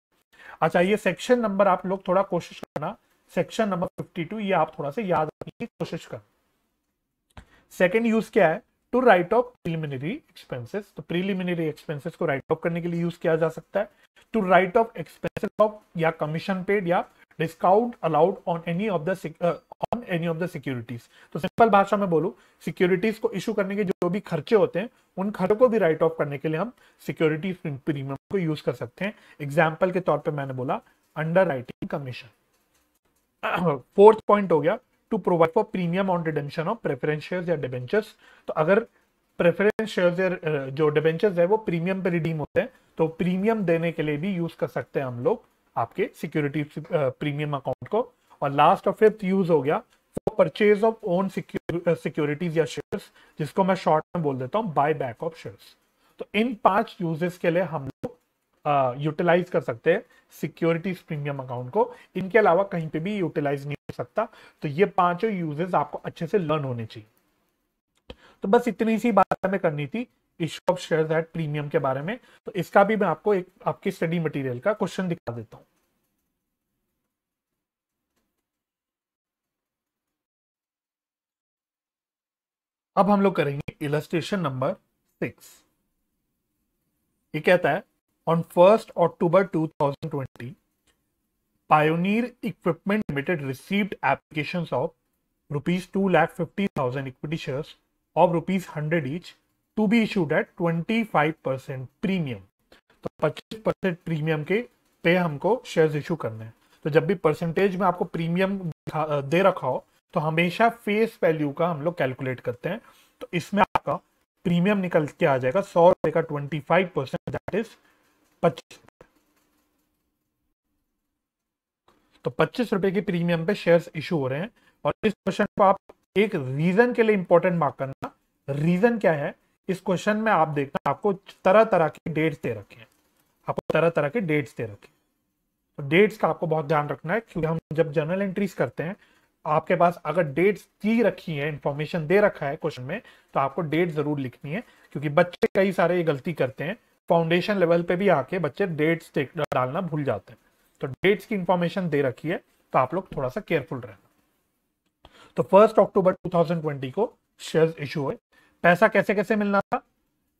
अच्छा, ये सेक्शन नंबर आप लोग थोड़ा कोशिश करना, सेक्शन नंबर 52 ये आप थोड़ा सा याद रखने की कोशिश करना। सेकेंड यूज क्या है, to write off preliminary expenses. तो प्रीलिमिनरी एक्सपेंसेस को राइट ऑफ करने के लिए यूज किया जा सकता है। To write off expenses of या कमीशन पेड या discount allowed on any of the securities. तो सिंपल भाषा में बोलूं, सिक्योरिटीज को इशू करने के जो भी खर्चे होते हैं उन खर्चों को भी राइट ऑफ करने के लिए हम सिक्योरिटीज प्रीमियम को यूज कर सकते हैं। एग्जाम्पल के तौर पर मैंने बोला underwriting commission. Fourth point हो गया to provide for premium on redemption of preference shares या डिबेंचर्स। तो अगर प्रेफरेंस शेयर्स या जो डिबेंचर्स है वो प्रीमियम पे रिडीम होते हैं तो प्रीमियम देने के लिए भी यूज कर सकते हैं हम लोग आपके सिक्योरिटी प्रीमियम अकाउंट को। और लास्ट और फिफ्थ यूज हो गया for purchase of own securities या शेयर्स, जिसको मैं शॉर्ट में बोल देता हूं बाय बैक ऑफ शेयर्स। तो इन 5 यूजेस के लिए हम लोग यूटिलाइज कर सकते हैं सिक्योरिटीज प्रीमियम अकाउंट को, इनके अलावा कहीं पे भी यूटिलाइज नहीं हो सकता। तो ये 5 यूजेस आपको अच्छे से लर्न होने चाहिए। तो बस इतनी सी बात हमें करनी थी issue of shares at premium के बारे में। तो इसका भी मैं आपको एक आपकी स्टडी मटेरियल का क्वेश्चन दिखा देता हूं। अब हम लोग करेंगे इलस्ट्रेशन नंबर 6। ये कहता है on 1st October 2020, Pioneer Equipment Limited received applications of rupees 2,50,000 equity shares of rupees 100 each to be issued at 25% premium। तो 25% प्रीमियम के पे हमको शेयर्स इशू करने हैं। तो जब भी परसेंटेज में आपको प्रीमियम दे रखा हो तो हमेशा फेस वैल्यू का हम लोग कैलकुलेट करते हैं। तो इसमें आपका प्रीमियम निकल के आ जाएगा 100 रुपए का 25%, दैट इज 25। तो 25 रुपए की प्रीमियम पे शेयर्स इशू हो रहे हैं। और इस क्वेश्चन को आप एक रीजन के लिए इंपॉर्टेंट मार्क करना। रीजन क्या है, इस क्वेश्चन में आप देखना आपको तरह तरह के डेट्स दे रखे हैं, आपको तरह तरह के डेट्स दे रखे हैं। तो डेट्स का आपको बहुत ध्यान रखना है, क्योंकि हम जब जर्नल एंट्रीज करते हैं आपके पास अगर डेट्स दी रखी है, इंफॉर्मेशन दे रखा है क्वेश्चन में, तो आपको डेट जरूर लिखनी है। क्योंकि बच्चे कई सारे ये गलती करते हैं, फाउंडेशन लेवल पे भी आके बच्चे डेट्स डालना भूल जाते हैं। तो डेट्स की इंफॉर्मेशन दे रखी है तो आप लोग थोड़ा सा केयरफुल रहना। तो 1 अक्टूबर 2020 को शेयर्स इशू हुए। पैसा कैसे कैसे मिलना था,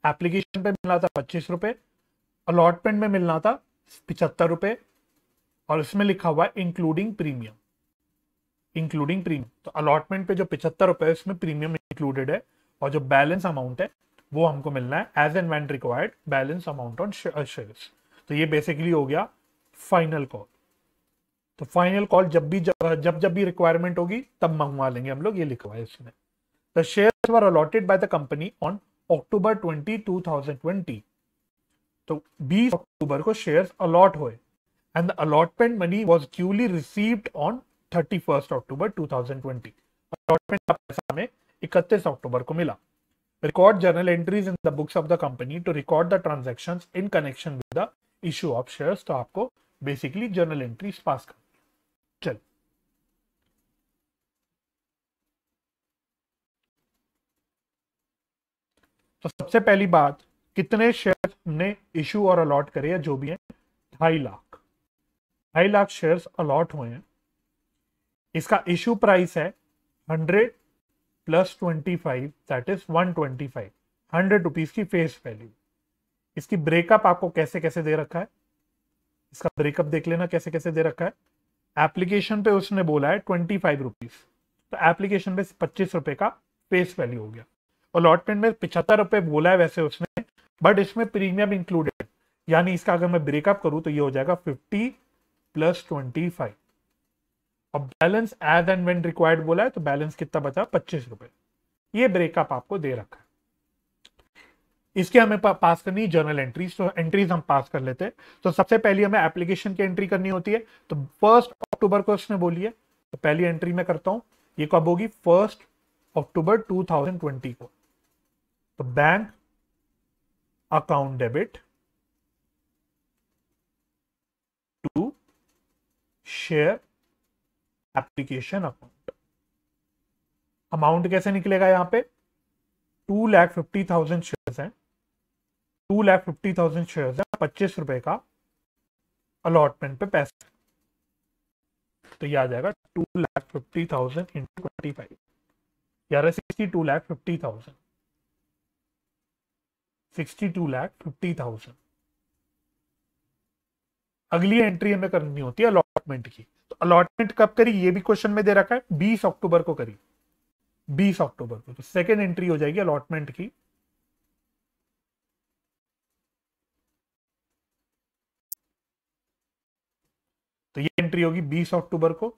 एप्लीकेशन पे मिलना था 25 रुपए, अलॉटमेंट में मिलना था 75 रुपए, और इसमें लिखा हुआ है इंक्लूडिंग प्रीमियम, इंक्लूडिंग प्रीमियम। तो अलॉटमेंट पे जो 75 रुपए इसमें प्रीमियम इंक्लूडेड है, और जो बैलेंस अमाउंट है वो हमको मिलना है as and when required balance amount on shares. तो ये बेसिकली हो गया फाइनल कॉल। तो फाइनल कॉल जब भी रिक्वायरमेंट होगी तब मंगवा लेंगे हम लोग, ये लिखा है इसमें। The shares were allotted by the company on October 20, 2020। तो 20 अक्टूबर को शेयर्स अलॉट हुए and the allotment money was duly received on 31st October 2020। allotment का पैसा हमें 31 अक्टूबर को मिला। record journal entries in the books of the company to record the transactions in connection with the issue of shares। तो आपको basically journal entries pass कर। चल तो सबसे पहली बात, कितने शेयर हमने इशू और अलॉट करे या जो भी है, 2.5 लाख। 2.5 लाख शेयर्स अलॉट हुए हैं। इसका इशू प्राइस है 100 प्लस 25, दैट इज 125, 100 रुपीज की फेस वैल्यू। इसकी ब्रेकअप आपको कैसे कैसे दे रखा है, इसका ब्रेकअप देख लेना कैसे कैसे दे रखा है। एप्लीकेशन पे उसने बोला है 25 रुपीज, तो एप्लीकेशन पे 25 रुपए का फेस वैल्यू हो गया। अलॉटमेंट में 75 रुपए बोला है वैसे उसने, बट इसमें प्रीमियम इंक्लूडेड, यानी इसका अगर मैं ब्रेकअप करूं तो ये हो जाएगा 50 प्लस 25। अब balance as and when required बोला है, तो बैलेंस कितना बचा, 25 रुपए। ये ब्रेकअप आपको दे रखा है। इसके हमें पास करनी है जर्नल एंट्रीज। तो एंट्रीज हम पास कर लेते हैं। तो सबसे पहले हमें एप्लीकेशन की एंट्री करनी होती है। तो 1 अक्टूबर को उसने बोली है, तो पहली एंट्री मैं करता हूं। ये कब होगी, 1 अक्टूबर 2020 को। तो bank account debit to share application account. Amount कैसे निकलेगा, यहां पे 2,50,000 शेयर्स हैं, 2,50,000 शेयर्स है, 25 रुपए का अलॉटमेंट पे पैसा। तो ये आ जाएगा 2,50,000 इंटू 25, यार 62,50,000, 62,50,000। अगली एंट्री हमें करनी होती है अलॉटमेंट की। तो अलॉटमेंट कब करी, ये भी क्वेश्चन में दे रखा है, 20 अक्टूबर को करी, 20 अक्टूबर को। तो सेकेंड एंट्री हो जाएगी अलॉटमेंट की। तो ये एंट्री होगी 20 अक्टूबर को,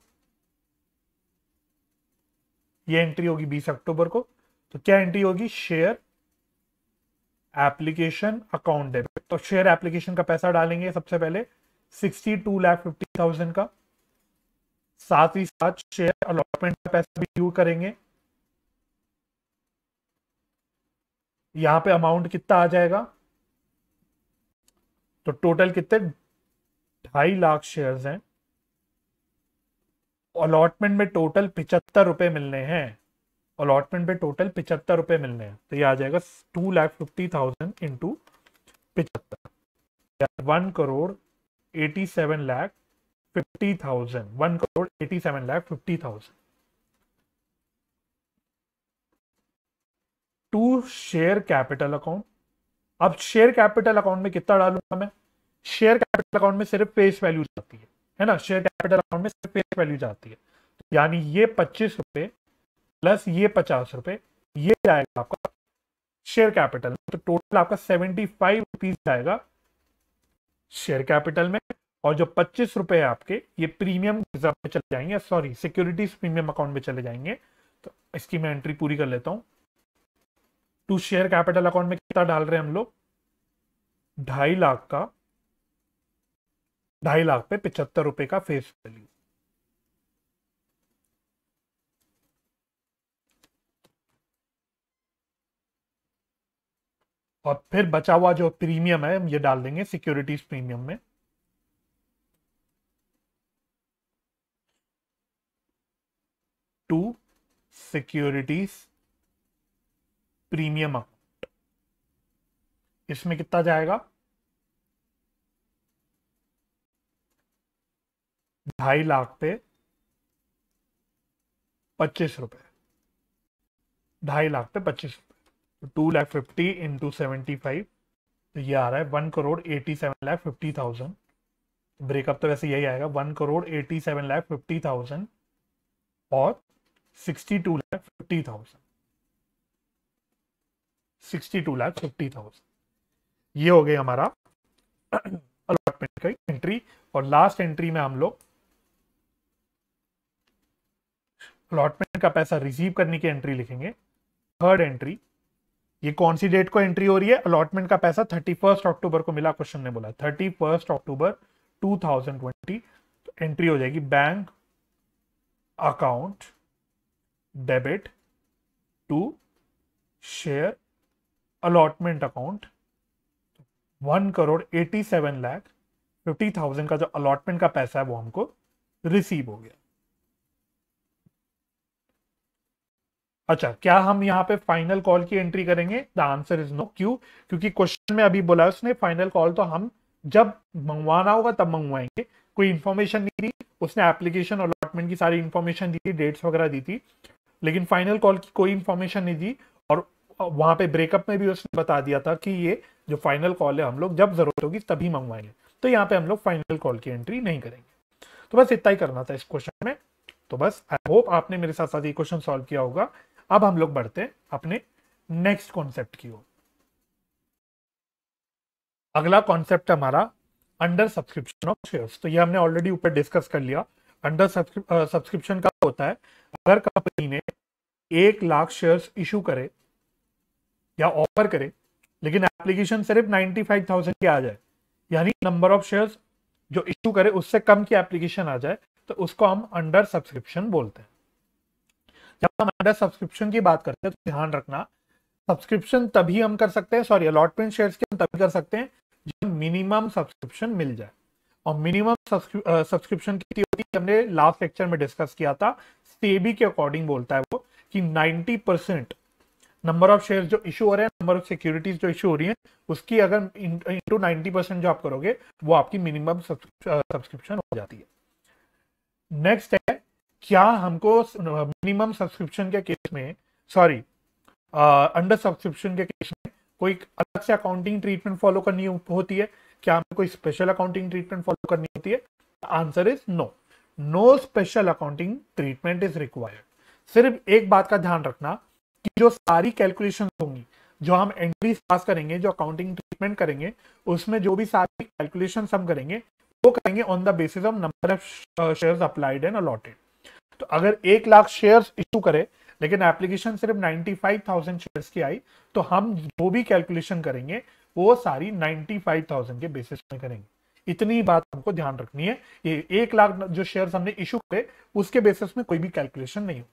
ये एंट्री होगी 20 अक्टूबर को। तो क्या एंट्री होगी, शेयर एप्लीकेशन अकाउंट डेबिट। तो शेयर एप्लीकेशन का पैसा डालेंगे सबसे पहले 62,50,000 का, साथ ही साथ शेयर अलॉटमेंट का पैसा भी ड्यू करेंगे। यहां पे अमाउंट कितना आ जाएगा, तो टोटल कितने, 2.5 लाख शेयर्स हैं। अलॉटमेंट में टोटल 75 रुपए मिलने हैं, अलॉटमेंट पे टोटल 75 रुपए मिलने हैं। तो ये आ जाएगा 2,50,000 into 75, 1,87,50,000, 1,87,50,000 to share capital account. अब शेयर कैपिटल अकाउंट में कितना डालूंगा मैं, शेयर कैपिटल अकाउंट में सिर्फ फेस वैल्यू जाती है ना, शेयर कैपिटल अकाउंट में सिर्फ फेस वैल्यू जाती है। तो यानी ये 25 रुपए प्लस ये 50 रुपए, ये जाएगा आपका शेयर कैपिटल। तो टोटल आपका 75 रुपीज जाएगा शेयर कैपिटल में, और जो 25 रुपए है आपके ये प्रीमियम रिजर्व में चले जाएंगे, सॉरी सिक्योरिटीज प्रीमियम अकाउंट में चले जाएंगे। तो इसकी मैं एंट्री पूरी कर लेता हूं। टू शेयर कैपिटल अकाउंट में कितना डाल रहे हैं हम लोग, 2.5 लाख का, 2.5 लाख पे 75 रुपए का फेस वैल्यू। और फिर बचा हुआ जो प्रीमियम है ये डाल देंगे सिक्योरिटीज प्रीमियम में। टू सिक्योरिटीज प्रीमियम अकाउंट, इसमें कितना जाएगा, 2.5 लाख पे 25 रुपए, 2.5 लाख पे 25 रुपए। तो 2,50,000 इंटू 75, तो ये आ रहा है 1,87,50,000। ब्रेकअप तो वैसे यही आएगा, 1,87,50,000 और 62,50,000, 62,50,000। ये हो गई हमारा अलॉटमेंट की एंट्री। और लास्ट एंट्री में हम लोग अलॉटमेंट का पैसा रिसीव करने की एंट्री लिखेंगे। थर्ड एंट्री, ये कौन सी डेट को एंट्री हो रही है, अलॉटमेंट का पैसा 31 अक्टूबर को मिला, क्वेश्चन ने बोला 31 अक्टूबर 2020। तो एंट्री हो जाएगी bank account debit to share allotment account 1,87,50,000 का जो अलॉटमेंट का पैसा है वो हमको रिसीव हो गया। अच्छा, क्या हम यहाँ पे फाइनल कॉल की एंट्री करेंगे? The answer is no. क्यों? क्योंकि क्वेश्चन में अभी बोला उसने फाइनल कॉल तो हम जब मंगवाना होगा तब मंगवाएंगे। कोई इंफॉर्मेशन नहीं दी उसने, एप्लीकेशन अलॉटमेंट की सारी इंफॉर्मेशन दी थी, डेट्स वगैरह दी थी, लेकिन फाइनल कॉल की कोई इंफॉर्मेशन नहीं दी। और वहां पे ब्रेकअप में भी उसने बता दिया था कि ये जो फाइनल कॉल है हम लोग जब जरूरत होगी तभी मंगवाएंगे। तो यहाँ पे हम लोग फाइनल कॉल की एंट्री नहीं करेंगे। तो बस इतना ही करना था इस क्वेश्चन में। तो बस आई होप आपने मेरे साथ साथ ये क्वेश्चन सॉल्व किया होगा। अब हम लोग बढ़ते हैं अपने नेक्स्ट कॉन्सेप्ट की ओर। अगला कॉन्सेप्ट हमारा अंडर सब्सक्रिप्शन ऑफ शेयर्स। तो ये हमने ऑलरेडी ऊपर डिस्कस कर लिया। अंडर सब्सक्रिप्शन का होता है अगर कंपनी ने 1 लाख शेयर्स इशू करे या ऑफर करे, लेकिन एप्लीकेशन सिर्फ 95,000 की आ जाए, यानी नंबर ऑफ शेयर्स जो इशू करे उससे कम की एप्लीकेशन आ जाए, तो उसको हम अंडर सब्सक्रिप्शन बोलते हैं। जब हम अंडर सब्सक्रिप्शन की बात करते हैं तो ध्यान रखना, सब्सक्रिप्शन तभी हम कर सकते हैं, सॉरी अलॉटमेंट शेयर्स की हम तभी कर सकते हैं जब मिनिमम सब्सक्रिप्शन मिल जाए। और मिनिमम सब्सक्रिप्शन कितनी होती है हमने लास्ट लेक्चर में डिस्कस किया था। सेबी के अकॉर्डिंग बोलता है वो कि 90% नंबर ऑफ शेयर्स जो इशू हो रहे हैं, नंबर ऑफ सिक्योरिटीज जो इशू हो रही हैं, उसकी अगर इंटू 90% जो आप करोगे वो आपकी मिनिमम सब्सक्रिप्शन हो जाती है। नेक्स्ट है, क्या हमको मिनिमम सब्सक्रिप्शन के केस में, सॉरी अंडर सब्सक्रिप्शन के केस में कोई अलग से अकाउंटिंग ट्रीटमेंट फॉलो करनी होती है? क्या हमें कोई स्पेशल अकाउंटिंग ट्रीटमेंट फॉलो करनी होती है? Answer is no, no special accounting treatment is required. सिर्फ एक बात का ध्यान रखना कि जो सारी कैलकुलेशन होंगी, जो हम एंट्रीज पास करेंगे, जो अकाउंटिंग ट्रीटमेंट करेंगे, उसमें जो भी सारी कैलकुलेशन हम करेंगे वो करेंगे on the basis of number of shares applied and allotted. तो अगर 1 लाख शेयर्स इशू करे लेकिन एप्लीकेशन सिर्फ 95,000 शेयर्स की आई, तो हम जो भी कैलकुलेशन करेंगे वो सारी 95,000 के बेसिस में करेंगे। इतनी बात हमको ध्यान रखनी है। ये 1 लाख जो शेयर्स हमने इशू करे उसके बेसिस में कोई भी कैलकुलेशन नहीं हो।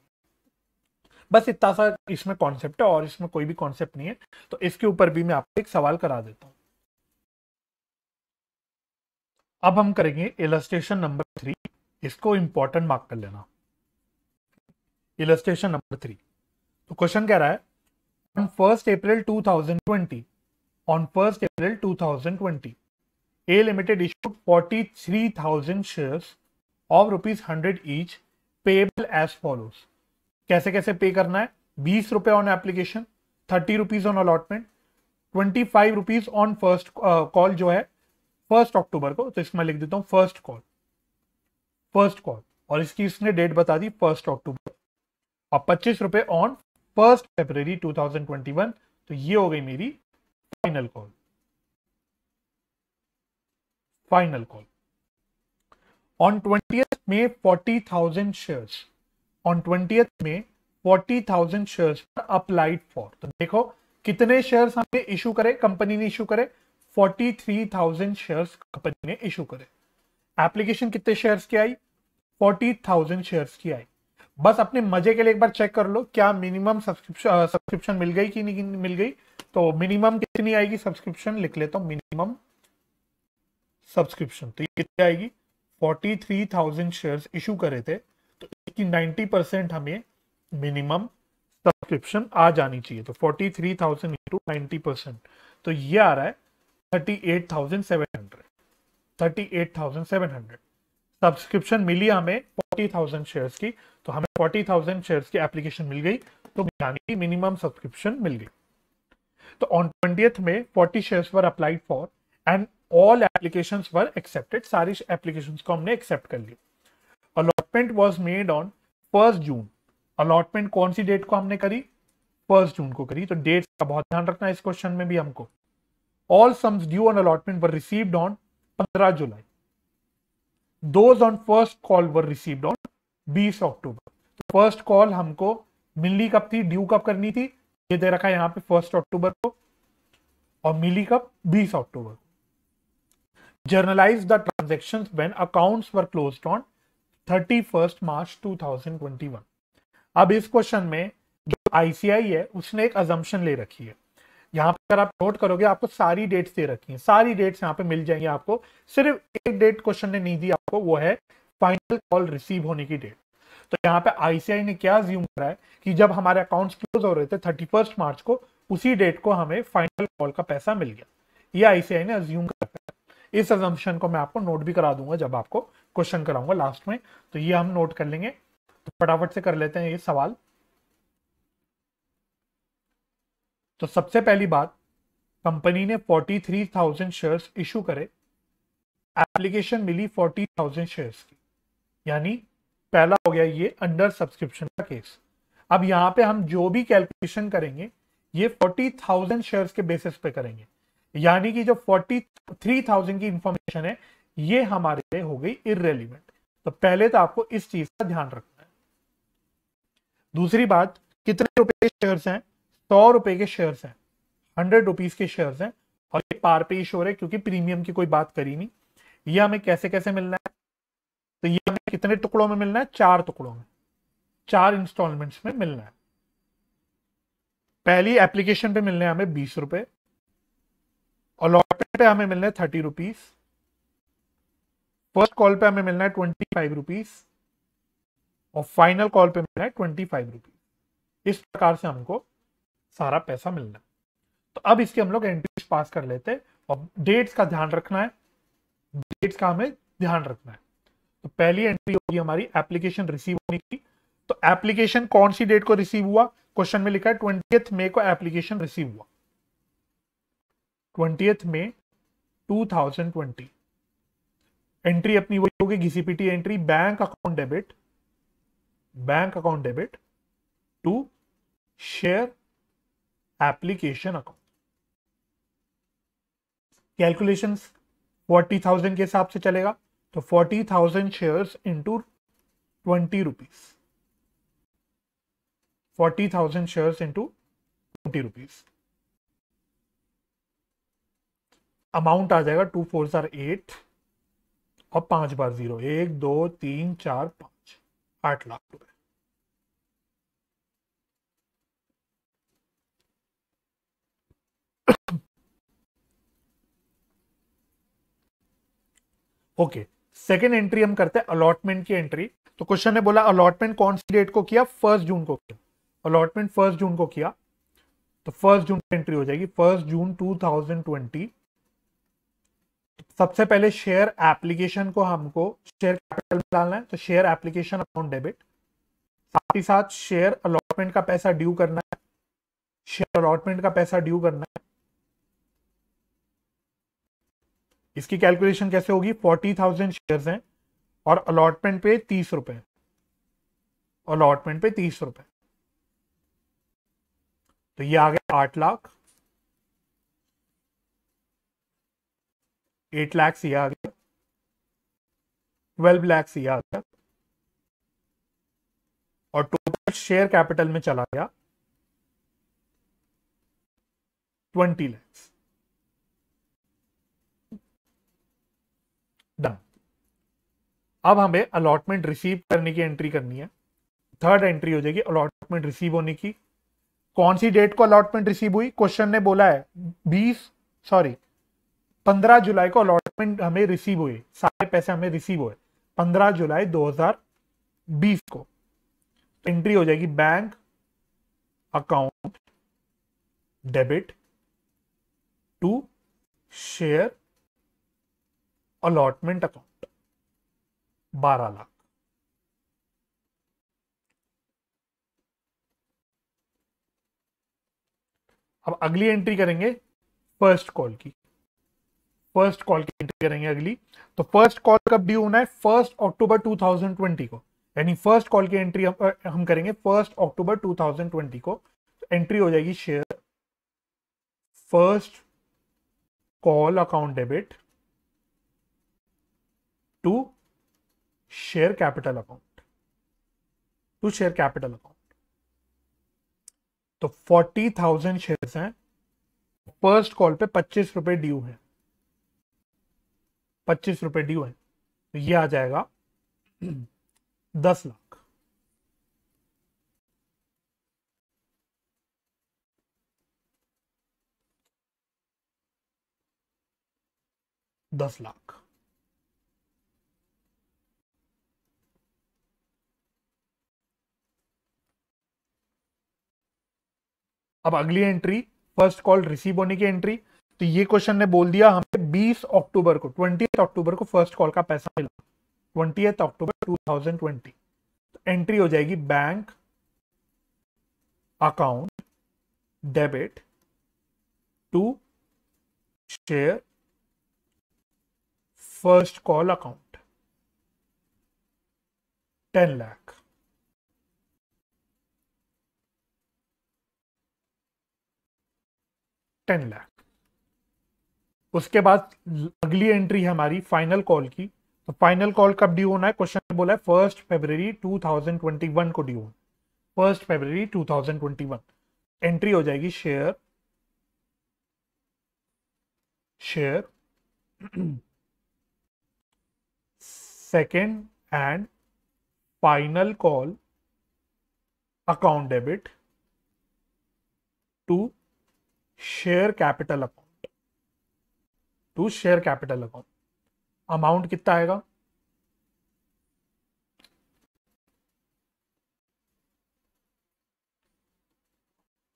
बस इतना सा इसमें कॉन्सेप्ट है और इसमें कोई भी कॉन्सेप्ट नहीं है। तो इसके ऊपर भी मैं आपको एक सवाल करा देता हूं। अब हम करेंगे इलस्ट्रेशन नंबर 3। इसको इंपॉर्टेंट मार्क कर लेना। इलस्ट्रेशन नंबर 3, तो क्वेश्चन कह रहा है on 1 April 2020, on 1 April 2020 A Limited issued 43,000 shares of ₹100 each payable as follows। कैसे कैसे पे करना है? 20 रुपए on application, 30 rupees on allotment, 25 rupees on first call जो है 1 अक्टूबर को। तो इसमें लिख देता हूं फर्स्ट कॉल, फर्स्ट कॉल, और इसकी इसने डेट बता दी 1 अक्टूबर, और 25 रुपए ऑन 1 फरवरी 2021। तो ये हो गई मेरी final call, final call. On 20th में 40,000 शेयर्स, ऑन 20th में 40,000 शेयर्स अप्लाइड फॉर। तो देखो कितने शेयर्स हमने इशू करे, कंपनी ने इशू करे 43,000 शेयर्स कंपनी ने इशू करे। एप्लीकेशन कितने शेयर्स की आई, 40,000 शेयर्स की आई। बस अपने मजे के लिए एक बार चेक कर लो क्या मिनिमम सब्सक्रिप्शन मिल गई कि नहीं मिल गई। तो मिनिमम कितनी आएगी सब्सक्रिप्शन, लिख लेता हूं मिनिमम सब्सक्रिप्शन। तो ये कितनी आएगी, 43,000 शेयर्स इशू करे थे तो इसकी 90% हमें मिनिमम सब्सक्रिप्शन आ जानी चाहिए। तो 43,000 इंटू 90%, तो ये आ रहा है 38,700। 38,700 सब्सक्रिप्शन मिली हमें 40,000 शेयर्स की, तो हमें 40,000 शेयर्स की एप्लीकेशन मिल गई, तो यानी कि मिनिमम सब्सक्रिप्शन मिल गई। तो ऑन 20th में 40 shares were applied for and all applications were accepted. सारी एप्लीकेशंस को हमने एक्सेप्ट कर लिया। Allotment was made on 1 June. Allotment कौन सी डेट को हमने करी, 1 जून को करी। तो डेट का बहुत ध्यान रखना है इस क्वेश्चन में भी हमको। All sums due on allotment were received on 15 July. Those on first call were received on 20 अक्टूबर। तो फर्स्ट कॉल हमको मिलनी कब थी, ड्यू कब करनी थी, ये दे रखा है यहाँ पे 1 अक्टूबर को, और मिली कब, 20 अक्टूबर। Journalise the transaction when accounts were closed on 31 March 2021। अब इस क्वेश्चन में जो आईसीआई है उसने एक अजम्पशन ले रखी है। यहाँ पे अगर आप नोट करोगे आपको सारी डेट्स दे रखी हैं, सारी डेट्स यहाँ पे मिल जाएंगी आपको। सिर्फ एक डेट क्वेश्चन ने नहीं दी आपको, वो है फाइनल कॉल रिसीव होने की डेट। तो यहाँ पे आईसीआई ने क्या अज्यूम करा है कि जब हमारे अकाउंट्स क्लोज हो रहे थे 31 मार्च को, उसी डेट को हमें फाइनल कॉल का पैसा मिल गया। ये आईसीआई ने अज्यूम करा है। इस अजम्पशन को मैं आपको नोट भी करा दूंगा जब आपको क्वेश्चन कराऊंगा लास्ट में, तो ये हम नोट कर लेंगे। तो फटाफट से कर लेते हैं ये सवाल। तो सबसे पहली बात, कंपनी ने 43,000 शेयर्स इशू करे, एप्लीकेशन मिली 40,000 शेयर्स की, यानी पहला हो गया ये अंडर सब्सक्रिप्शन का केस। अब यहां पे हम जो भी कैलकुलेशन करेंगे ये 40,000 शेयर्स के बेसिस पे करेंगे, यानी कि जो 43,000 की इंफॉर्मेशन है ये हमारे लिए हो गई इररेलेवेंट। तो पहले तो आपको इस चीज का ध्यान रखना है। दूसरी बात, कितने रुपए के शेयर्स हैं, 100 रुपए के शेयर्स हैं, 100 रुपीज के शेयर्स हैं, और ये पार पे इशू हो रहे क्योंकि प्रीमियम की कोई बात करी नहीं। ये हमें कैसे कैसे मिलना है, तो ये हमें कितने टुकड़ों में मिलना है, 4 टुकड़ों में, 4 इंस्टॉलमेंट्स में मिलना है। पहली एप्लीकेशन पे मिलने हैं हमें 20 रुपए, अलॉटमेंट पे हमें मिलना है 30 रुपीज, फर्स्ट कॉल पे हमें मिलना है 25 रुपीज, और फाइनल कॉल पे मिलना है 25 रुपीज। इस प्रकार से हमको सारा पैसा मिलना है। तो अब इसके हम लोग एंट्रीज पास कर लेते हैं, और डेट्स का ध्यान रखना है, डेट्स का हमें ध्यान रखना है। तो पहली एंट्री होगी हमारी एप्लीकेशन रिसीव होने की। तो एप्लीकेशन कौन सी डेट को रिसीव हुआ, क्वेश्चन में लिखा है 20 मई को एप्लीकेशन रिसीव हुआ, 20 मई 2020। एंट्री अपनी वही होगी घिसीपीटी entry, bank account debit, bank account debit to share application account. Calculations 40,000 के हिसाब से चलेगा, तो 40,000 shares into 20 rupees, 40,000 shares into 20 rupees. Amount आ जाएगा 2 4 जार 8 और 5 बार 0, 1 2 3 4 5, 8 लाख रुपए। ओके, सेकेंड एंट्री हम करते हैं अलॉटमेंट की एंट्री। तो क्वेश्चन ने बोला अलॉटमेंट कौन सी डेट को किया, 1 जून को किया। अलॉटमेंट 1 जून को किया, तो 1 जून की एंट्री हो जाएगी 1 जून 2020। सबसे पहले शेयर एप्लीकेशन को हमको शेयर कैपिटल में डालना है, तो शेयर एप्लीकेशन अकाउंट डेबिट, साथ ही साथ शेयर अलॉटमेंट का पैसा ड्यू करना है, शेयर अलॉटमेंट का पैसा ड्यू करना है। इसकी कैलकुलेशन कैसे होगी, 40,000 शेयर्स हैं और अलॉटमेंट पे 30 रुपए, अलॉटमेंट पे 30 रुपए, तो ये आ गया 8 लाख, 8 लाख ये आ गया। 12 lakhs ये आ गया, और टोटल शेयर कैपिटल में चला गया 20 lakhs। डन। अब हमें अलॉटमेंट रिसीव करने की एंट्री करनी है। थर्ड एंट्री हो जाएगी अलॉटमेंट रिसीव होने की। कौन सी डेट को अलॉटमेंट रिसीव हुई? क्वेश्चन ने बोला है 15 जुलाई को अलॉटमेंट हमें रिसीव हुई, सारे पैसे हमें रिसीव हुए 15 जुलाई 2020 को। एंट्री हो जाएगी bank account debit to share allotment account 12 lakh. अब अगली एंट्री करेंगे फर्स्ट कॉल की। फर्स्ट कॉल की एंट्री करेंगे अगली। तो फर्स्ट कॉल कब ड्यू होना है? 1 अक्टूबर 2020 को, यानी फर्स्ट कॉल की एंट्री हम करेंगे 1 अक्टूबर 2020 को। तो एंट्री हो जाएगी share first call account debit to share capital account, to share capital account. तो 40,000 शेयर्स हैं, फर्स्ट कॉल पे 25 रुपए ड्यू है, 25 रुपए ड्यू है। तो ये आ जाएगा 10 लाख। अब अगली एंट्री फर्स्ट कॉल रिसीव होने की एंट्री। तो ये क्वेश्चन ने बोल दिया हमें 20 अक्टूबर को, 20 अक्टूबर को फर्स्ट कॉल का पैसा मिला, 20 अक्टूबर 2020। तो एंट्री हो जाएगी bank account debit to share first call account 10 lakh. उसके बाद अगली एंट्री है हमारी फाइनल कॉल की। तो फाइनल कॉल कब ड्यू होना है? क्वेश्चन ने बोला है 1 फरवरी 2021 को ड्यू, 1 फरवरी 2021। एंट्री हो जाएगी share second and final call account debit to share capital account, to share capital account. Amount कितना आएगा?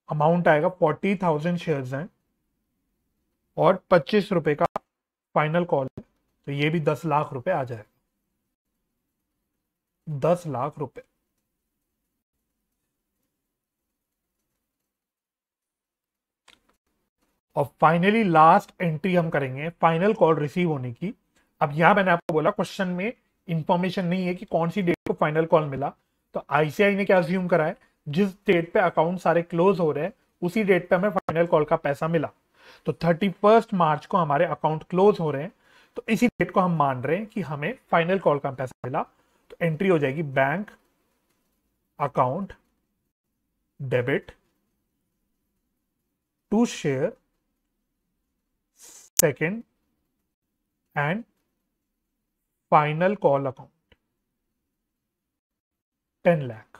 अमाउंट आएगा 40,000 शेयर्स हैं और 25 रुपए का फाइनल कॉल है, तो ये भी 10 लाख रुपए आ जाएगा, 10 लाख रुपए। और फाइनली लास्ट एंट्री हम करेंगे फाइनल कॉल रिसीव होने की। अब यहां मैंने आपको बोला क्वेश्चन में इंफॉर्मेशन नहीं है कि कौन सी डेट को फाइनल कॉल मिला। तो आईसीआई ने क्या अज्यूम करा है, जिस डेट पे अकाउंट सारे क्लोज हो रहे हैं उसी डेट पे हमें फाइनल कॉल का पैसा मिला। तो 31 मार्च को हमारे अकाउंट क्लोज हो रहे हैं, तो इसी डेट को हम मान रहे हैं कि हमें फाइनल कॉल का पैसा मिला। तो एंट्री हो जाएगी bank account debit to share second and final call account 10 lakh.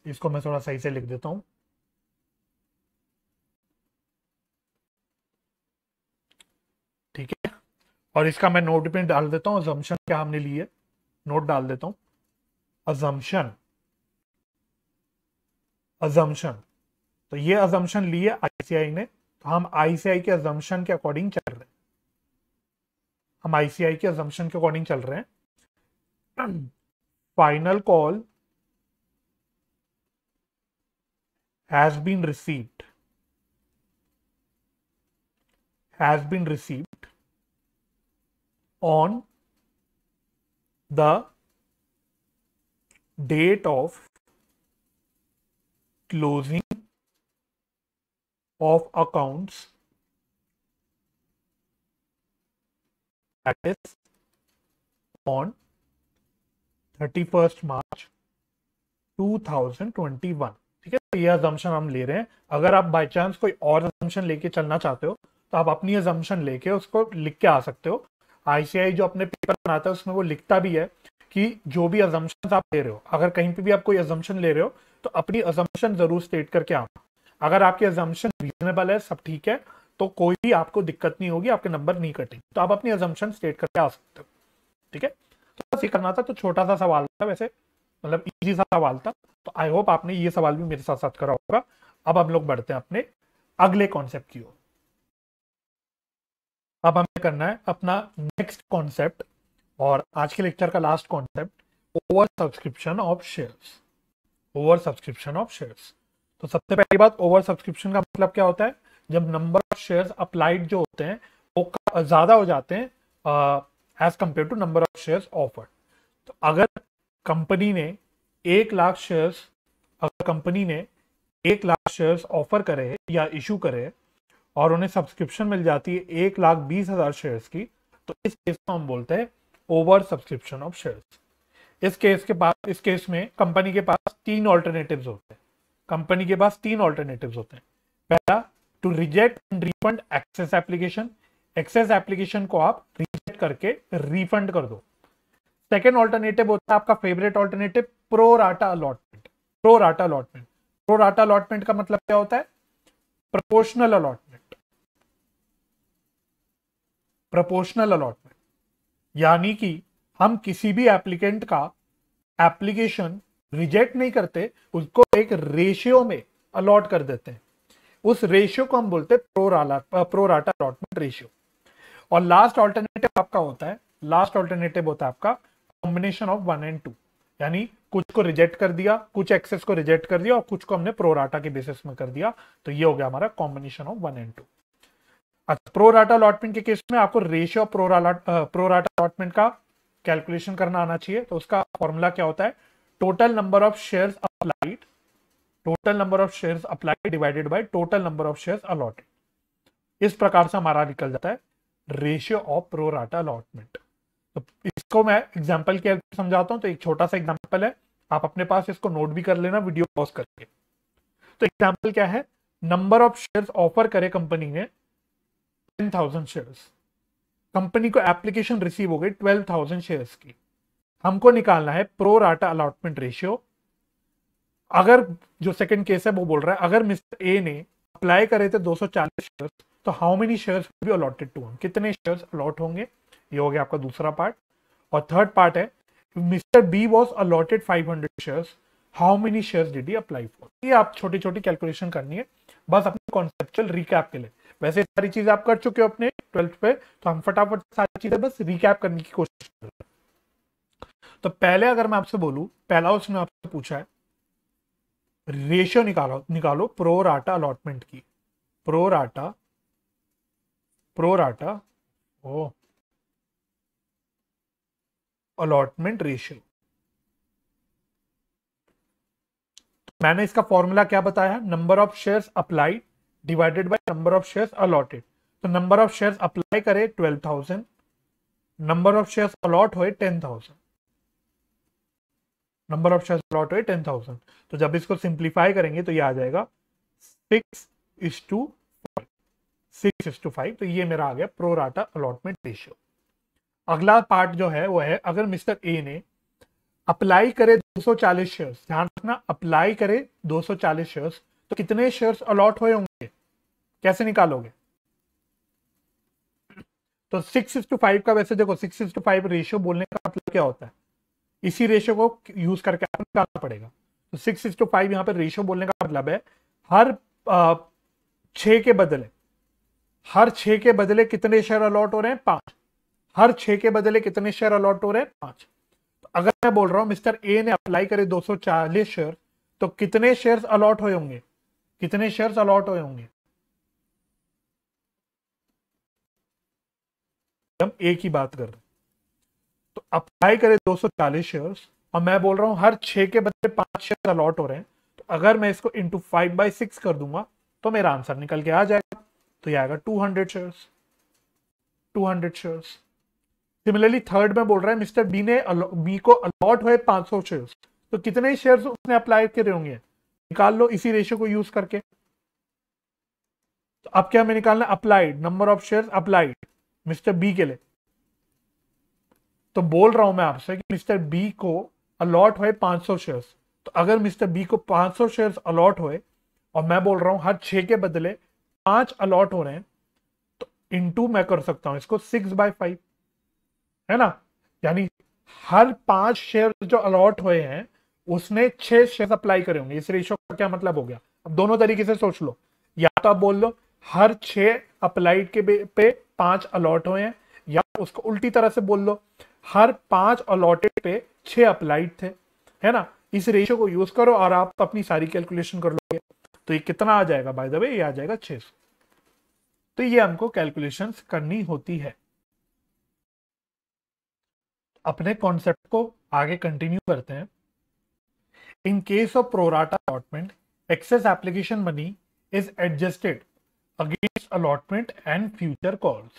इसको मैं थोड़ा सही से लिख देता हूं। ठीक है, और इसका मैं नोट पे डाल देता हूं, अजम्पशन क्या हमने ली है, नोट डाल देता हूं। अजम्पशन, अजम्पशन, तो ये अजम्पशन ली है आईसीआई ने, तो हम आईसीआई के अजम्पशन के अकॉर्डिंग चल रहे हैं, हम आईसीआई के अजम्पशन के अकॉर्डिंग चल रहे हैं। Final call has been received, has been received on the date of closing of accounts that is on 31 March 2021। ठीक है, तो ये अजम्पशन हम ले रहे हैं। अगर आप बाय चांस कोई और अजम्पशन लेके चलना चाहते हो तो आप अपनी अजम्पशन लेके उसको लिख के आ सकते हो। आईसीआई जो अपने पेपर बनाता है उसमें वो लिखता भी है कि जो भी अजम्पशन आप ले रहे हो, अगर कहीं पे भी आप कोई अजम्पशन ले रहे हो तो अपनी अजम्पशन जरूर स्टेट करके आना। अगर आपकी अजम्पशन रीजनेबल है, सब ठीक है, तो कोई भी आपको दिक्कत नहीं होगी, आपके नंबर नहीं कटेंगे, तो आप अपनी अजम्पशन स्टेट करके आ सकते हो। ठीक है, तो बस ये करना था। तो छोटा सा सवाल था वैसे, मतलब इजी सा सवाल था। तो आई होप आपने ये सवाल भी मेरे साथ साथ करा होगा। अब हम लोग बढ़ते हैं अपने अगले कॉन्सेप्ट की ओर। अब हमें करना है अपना नेक्स्ट कॉन्सेप्ट और आज के लेक्चर का last concept, over subscription of shares. Over subscription of shares. तो सबसे पहली बात, ओवर सब्सक्रिप्शन का मतलब क्या होता है? जब नंबर ऑफ शेयर्स अप्लाइड जो होते हैं वो ज्यादा हो जाते हैं as compare to number of shares offered. तो अगर कंपनी ने 1 लाख शेयर्स, अगर कंपनी ने 1 लाख शेयर्स ऑफर करे या इशू करे और उन्हें सब्सक्रिप्शन मिल जाती है 1,20,000 शेयर्स की, तो इस केस को हम बोलते हैं ओवर सब्सक्रिप्शन ऑफ शेयर्स। इस केस में कंपनी के पास 3 ऑल्टरनेटिव्स होते हैं। कंपनी के पास 3 ऑल्टरनेटिव्स होते हैं। पहला, to reject and refund excess application. Excess application को आप रिजेक्ट करके रिफंड कर दो। सेकेंड ऑल्टरनेटिव होता है आपका favourite alternative, pro rata allotment. Pro rata allotment, pro rata allotment का मतलब क्या होता है? Proportional allotment. प्रोपोर्शनल अलॉटमेंट यानी कि हम किसी भी एप्लीकेंट का एप्लीकेशन रिजेक्ट नहीं करते, उसको एक रेशियो में अलॉट कर देते हैं। उस रेशियो को हम बोलते हैं प्रो राटा अलॉटमेंट रेशियो। और लास्ट ऑल्टरनेटिव आपका होता है, लास्ट ऑल्टरनेटिव होता है आपका कॉम्बिनेशन ऑफ 1 and 2, यानी कुछ को रिजेक्ट कर दिया, कुछ एक्सेस को रिजेक्ट कर दिया और कुछ को हमने प्रोराटा के बेसिस में कर दिया। तो ये हो गया हमारा कॉम्बिनेशन ऑफ 1 and 2। अच्छा, प्रोराटा अलॉटमेंट के केस में आपको रेशियो प्रोराटा अलॉटमेंट का कैलकुलेशन करना आना चाहिए। तो उसका फॉर्मूला क्या होता है? Total number of shares applied, total number of shares applied divided by total number of shares allotted. इस प्रकार से हमारा निकल जाता है रेशियो ऑफ प्रोराटा अलॉटमेंट। तो इसको मैं एग्जांपल के समझाता हूं। तो एक छोटा सा एग्जांपल है, आप अपने पास इसको नोट भी कर लेना वीडियो पॉज करके। तो एग्जांपल क्या है? नंबर ऑफ शेयर्स ऑफर करे कंपनी ने 10,000 शेयर्स, कंपनी को एप्लीकेशन रिसीव हो गई 12,000 शेयर्स की। हमको निकालना है प्रो राटा अलॉटमेंट रेशियो। अगर जो सेकंड केस है वो बोल रहा है अगर मिस्टर ए ने अप्लाई करे थे 240 शेयर्स, तो how many shares be allotted to him, कितने शेयर्स अलॉट होंगे? ये हो गया आपका दूसरा पार्ट। और थर्ड पार्ट है, mister B was allotted 500 shares, how many shares did he apply for. ये आप छोटी छोटी कैलकुलेशन करनी है बस अपने कॉन्सेप्चुअल रिकैप के लिए। वैसे सारी चीजें आप कर चुके हो अपने 12th पे, तो हम फटाफट सारी चीजें बस रिकैप करने की कोशिश कर रहे हैं। तो पहले अगर मैं आपसे बोलूं, पहला उसने आपसे पूछा है रेशियो निकालो, निकालो प्रो राटा अलॉटमेंट की। प्रो राटा ओ अलॉटमेंट रेशियो। मैंने इसका फॉर्मूला क्या बताया? Number of shares applied divided by number of shares allotted. तो नंबर ऑफ शेयर्स अप्लाई करे 12,000, नंबर ऑफ शेयर्स अलॉट हुए 10,000, नंबर ऑफ शेयर्स अलॉट हुए 10,000। तो जब इसको सिंप्लीफाई करेंगे तो ये आ जाएगा 6:5, 6:5। तो ये मेरा आ गया प्रो राटा अलॉटमेंट रेशियो। अगला पार्ट जो है वो है, अगर मिस्टर ए ने अप्लाई करे 240 शेयर्स, ध्यान रखना अप्लाई करे 240 शेयर्स, तो कितने शेयर्स अलॉट हुए होंगे? कैसे निकालोगे? तो 6:5 का वैसे देखो 6:5 रेशियो बोलने का मतलब क्या होता है? इसी रेशियो को यूज करके आपको निकालना पड़ेगा। तो 6:5 यहाँ पर रेशियो बोलने का मतलब है हर 6 के बदले, हर 6 के बदले कितने शेयर अलॉट हो रहे हैं? 5। हर 6 के बदले कितने शेयर अलॉट हो रहे हैं? 5। तो अगर मैं बोल रहा हूं मिस्टर ए ने अप्लाई करे 240 शेयर, तो कितने शेयर्स अलॉट हुए होंगे? कितने शेयर्स अलॉट हुए होंगे? हम ए की बात कर रहे हैं। तो अप्लाई करे 240 शेयर्स और मैं बोल रहा हूं हर 6 के बदले 5 शेयर अलॉट हो रहे हैं। तो अगर मैं इसको इंटू 5/6 कर दूंगा तो मेरा आंसर निकल के आ जाएगा। तो ये आएगा 200 शेयर्स, 200 शेयर्स। सिमिलरली थर्ड में बोल रहा है मिस्टर बी ने बी को अलॉट हुए 500 शेयर्स, तो कितने शेयर्स उसने अप्लाई करे होंगे, निकाल लो इसी रेशियो को यूज करके। तो अब क्या हमें निकालना, applied number of shares applied mister B के लिए। तो बोल रहा हूं मैं आपसे कि मिस्टर बी को अलॉट हुए 500 शेयर्स, तो अगर मिस्टर बी को 500 शेयर्स अलॉट हुए और मैं बोल रहा हूं हर 6 के बदले 5 अलॉट हो रहे हैं, तो इनटू मैं कर सकता हूं इसको 6/5, है ना। यानी हर 5 शेयर जो अलॉट हुए हैं उसने 6 शेयर अप्लाई करे होंगे। इस रेशियो का क्या मतलब हो गया, अब दोनों तरीके से सोच लो, या तो आप बोल लो हर 6 अप्लाइड के पे 5 अलॉट हुए हैं, या उसको उल्टी तरह से बोल लो हर 5 अलॉटेड पे 6 अप्लाइड थे, है ना। इस रेशियो को यूज करो और आप अपनी सारी कैलकुलेशन कर लोगे। तो ये कितना आ जाएगा, बाय द वे ये आ जाएगा 600। तो ये हमको कैलकुलेशंस करनी होती है। अपने कॉन्सेप्ट को आगे कंटिन्यू करते हैं। In case of pro rata allotment, excess application money is adjusted against allotment and future calls.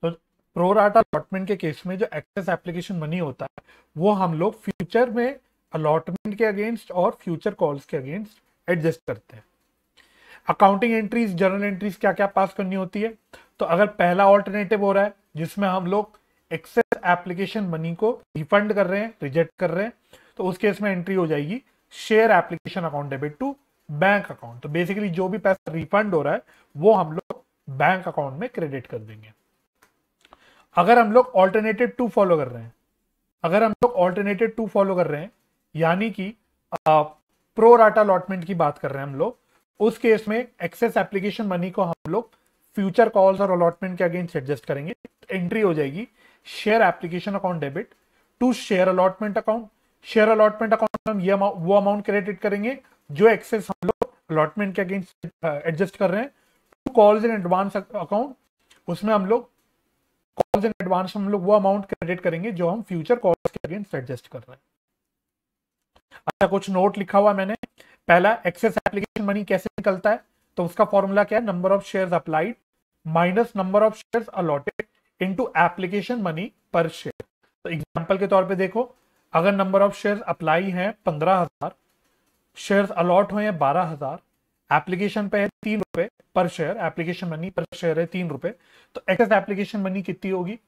तो प्रोराटा अलॉटमेंट के केस में जो एक्सेस एप्लीकेशन मनी होता है वो हम लोग फ्यूचर में अलॉटमेंट के अगेंस्ट और फ्यूचर कॉल्स के अगेंस्ट एडजस्ट करते हैं। अकाउंटिंग एंट्रीज, जर्नल एंट्रीज क्या क्या पास करनी होती है। तो अगर पहला ऑल्टरनेटिव हो रहा है जिसमें हम लोग एक्सेस एप्लीकेशन मनी को रिफंड कर रहे हैं, रिजेक्ट कर रहे हैं, तो उस केस में एंट्री हो जाएगी share application account debit to bank account. तो बेसिकली जो भी पैसा रिफंड हो रहा है वो हम लोग बैंक अकाउंट में क्रेडिट कर देंगे। अगर हम लोग ऑल्टरनेटिव टू फॉलो कर रहे हैं, अगर हम लोग ऑल्टरनेटिव टू फॉलो कर रहे हैं यानी कि प्रो राटा अलॉटमेंट की बात कर रहे हैं हम लोग, उस केस में एक्सेस एप्लीकेशन मनी को हम लोग फ्यूचर कॉल्स और अलॉटमेंट के अगेंस्ट एडजस्ट करेंगे। एंट्री हो जाएगी share application account debit to share allotment account. Share allotment account में हम ये वो अमाउंट क्रेडिट करेंगे जो एक्सेस हम लोग अलॉटमेंट के अगेंस्ट एडजस्ट कर रहे हैं। To calls in advance account, उसमें हम लोग कॉल्स इन एडवांस हम लोग वो अमाउंट क्रेडिट करेंगे जो हम फ्यूचर कॉल्स के अगेंस्ट एडजस्ट कर रहे हैं। अच्छा, कुछ नोट लिखा हुआ मैंने। पहला, एक्सेस एप्लीकेशन मनी कैसे निकलता है, तो उसका फॉर्मूला क्या है, number of shares applied minus number of shares allotted into application money पर शेयर। तो एग्जांपल के तौर पे देखो, अगर नंबर ऑफ शेयर्स अप्लाई है 15,000, शेयर्स अलॉट हुए हैं 12,000, एप्लीकेशन पे है 3 रुपए पर शेयर, एप्लीकेशन मनी पर शेयर है 3 रुपए, तो एक्सेस एप्लीकेशन मनी कितनी होगी।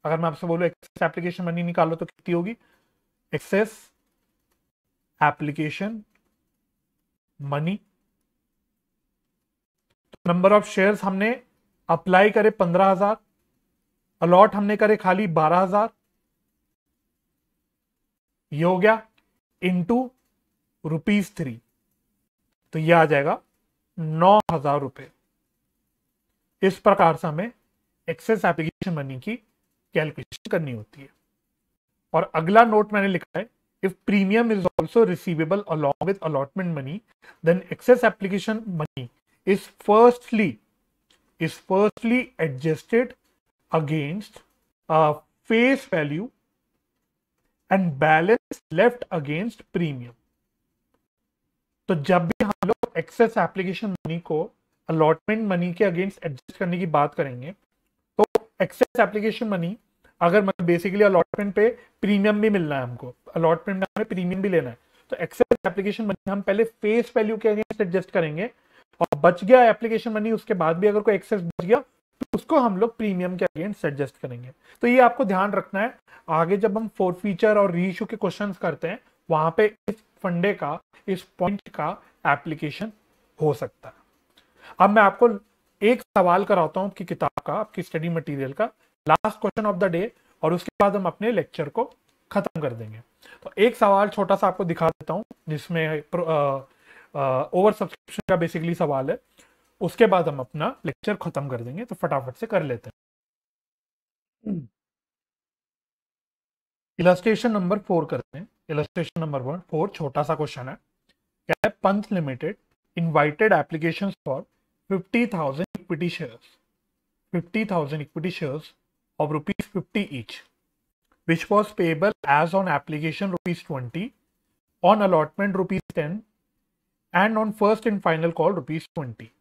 अगर मैं आपसे बोलूं एक्सेस एप्लीकेशन मनी निकालो तो कितनी होगी, excess application money, number of shares हमने अप्लाई करे 15,000, अलॉट हमने करे खाली 12,000, ये हो गया इंटू ₹3, तो ये आ जाएगा 9,000 रुपए। इस प्रकार से हमें एक्सेस एप्लीकेशन मनी की कैलकुलेशन करनी होती है। और अगला नोट मैंने लिखा है, if premium is also receivable along with allotment money then excess application money is firstly adjusted against face value and balance left against premium। तो जब भी हम लोग एक्सेस एप्लीकेशन मनी को अलॉटमेंट मनी के अगेंस्ट एडजस्ट करने की बात करेंगे, तो एक्सेस एप्लीकेशन मनी, अगर मतलब बेसिकली अलॉटमेंट पे प्रीमियम भी मिलना है हमको, अलॉटमेंट में हमें प्रीमियम भी लेना है, तो एक्सेस एप्लीकेशन मनी हम पहले फेस वैल्यू के अगेंस्ट एडजस्ट करेंगे, और बच गया एप्लीकेशन मनी, उसके बाद भी अगर कोई एक्सेस बच गया तो उसको हम लोग प्रीमियम के अगेंस्ट एडजस्ट करेंगे। तो ये आपको ध्यान रखना है, आगे जब हम फोरफीचर और रीइश्यू के क्वेश्चंस करते हैं वहां पे इस फंडे का, इस पॉइंट का एप्लीकेशन हो सकता है। अब मैं आपको एक सवाल कराता हूं आपकी किताब का, आपकी स्टडी मटेरियल का, last question of the day, और उसके बाद हम अपने लेक्चर को खत्म कर देंगे। तो एक सवाल छोटा सा आपको दिखा देता हूं जिसमें ओवर सब्सक्रिप्शन का बेसिकली सवाल है, उसके बाद हम अपना लेक्चर खत्म कर देंगे। तो फटाफट से कर लेते हैं। इलस्ट्रेशन नंबर 4 करते हैं। इलस्ट्रेशन नंबर 4 छोटा सा क्वेश्चन है, क्या है, Punch limited invited applications for 50,000 equity shares, 50,000 equity shares of ₹50 each, which was payable as on application ₹20, on allotment ₹10, and on first and final call ₹20.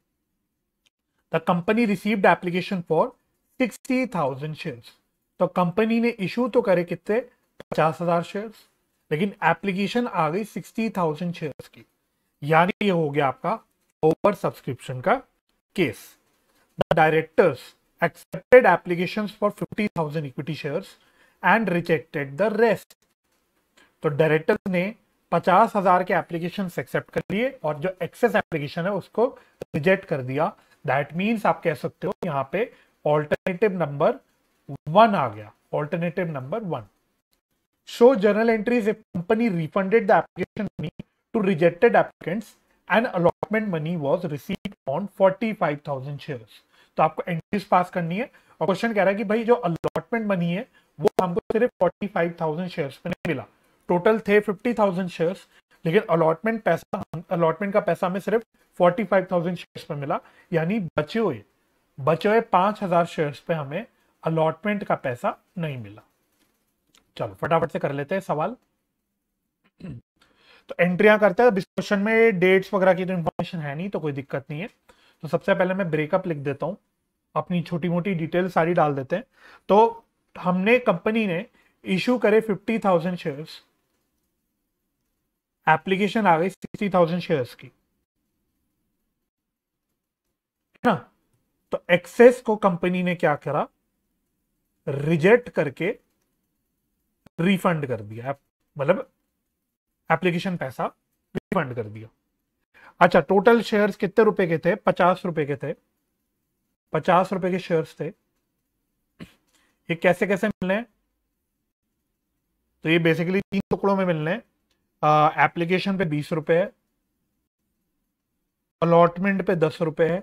The company received application for 60,000 shares. तो company ने issue तो करे कितने 50,000 shares, लेकिन application आ गई 60,000 shares की, यानी ये हो गया आपका ओवर सब्सक्रिप्शन का case. The directors accepted applications for 50,000 equity shares and rejected the rest. तो डायरेक्टर्स ने 50,000 के एप्लीकेशन एक्सेप्ट कर लिए और जो एक्सेस एप्लीकेशन है उसको रिजेक्ट कर दिया। दैट मीन्स आप कह सकते हो यहाँ पे ऑल्टरनेटिव नंबर 1 आ गया, alternative number 1। Show journal entries if company refunded the application money to rejected applicants and allotment money was received on 45,000 shares. तो आपको एंट्रीज पास करनी है और क्वेश्चन कह रहा है कि भाई जो अलॉटमेंट मनी है वो हमको सिर्फ 45,000 शेयर्स पे नहीं मिला, टोटल थे 50,000 शेयर्स, लेकिन अलॉटमेंट का पैसा हमें सिर्फ 45,000 शेयर्स पे मिला, यानी बचे हुए 5,000 शेयर्स पे हमें अलॉटमेंट का पैसा नहीं मिला। चलो फटाफट से कर लेते हैं सवाल। तो एंट्रियां करते हैं। अब इस क्वेश्चन में डेट्स वगैरह की तो इंफॉर्मेशन है नहीं, तो कोई दिक्कत नहीं है। तो सबसे पहले मैं ब्रेकअप लिख देता हूं, अपनी छोटी मोटी डिटेल सारी डाल देते हैं। तो हमने कंपनी ने इशू करे 50,000 शेयर्स, एप्लीकेशन आ गई 60,000 शेयर्स की, है ना। तो एक्सेस को कंपनी ने क्या करा, रिजेक्ट करके रिफंड कर दिया, मतलब एप्लीकेशन पैसा रिफंड कर दिया। अच्छा, टोटल शेयर्स कितने रुपए के थे, 50 रुपए के थे, 50 रुपए के शेयर्स थे। ये कैसे कैसे मिलने हैं, तो ये बेसिकली 3 टुकड़ों में मिलने हैं। एप्लीकेशन पे 20 रुपए है, अलॉटमेंट पे 10 रुपए है,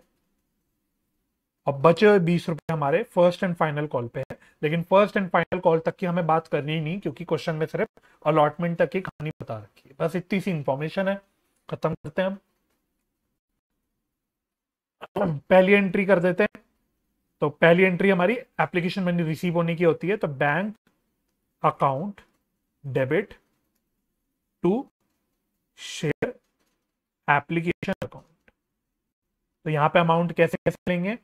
और बचे हुए 20 रुपए हमारे फर्स्ट एंड फाइनल कॉल पे है। लेकिन फर्स्ट एंड फाइनल कॉल तक की हमें बात करनी ही नहीं, क्योंकि क्वेश्चन में सिर्फ अलॉटमेंट तक की कहानी बता रखी है। बस इतनी सी इंफॉर्मेशन है, खत्म करते हैं हम। पहली एंट्री कर देते हैं। तो पहली एंट्री हमारी एप्लीकेशन मनी रिसीव होने की होती है। तो bank account debit to share application account. तो यहां पे अमाउंट कैसे कैसे लेंगे,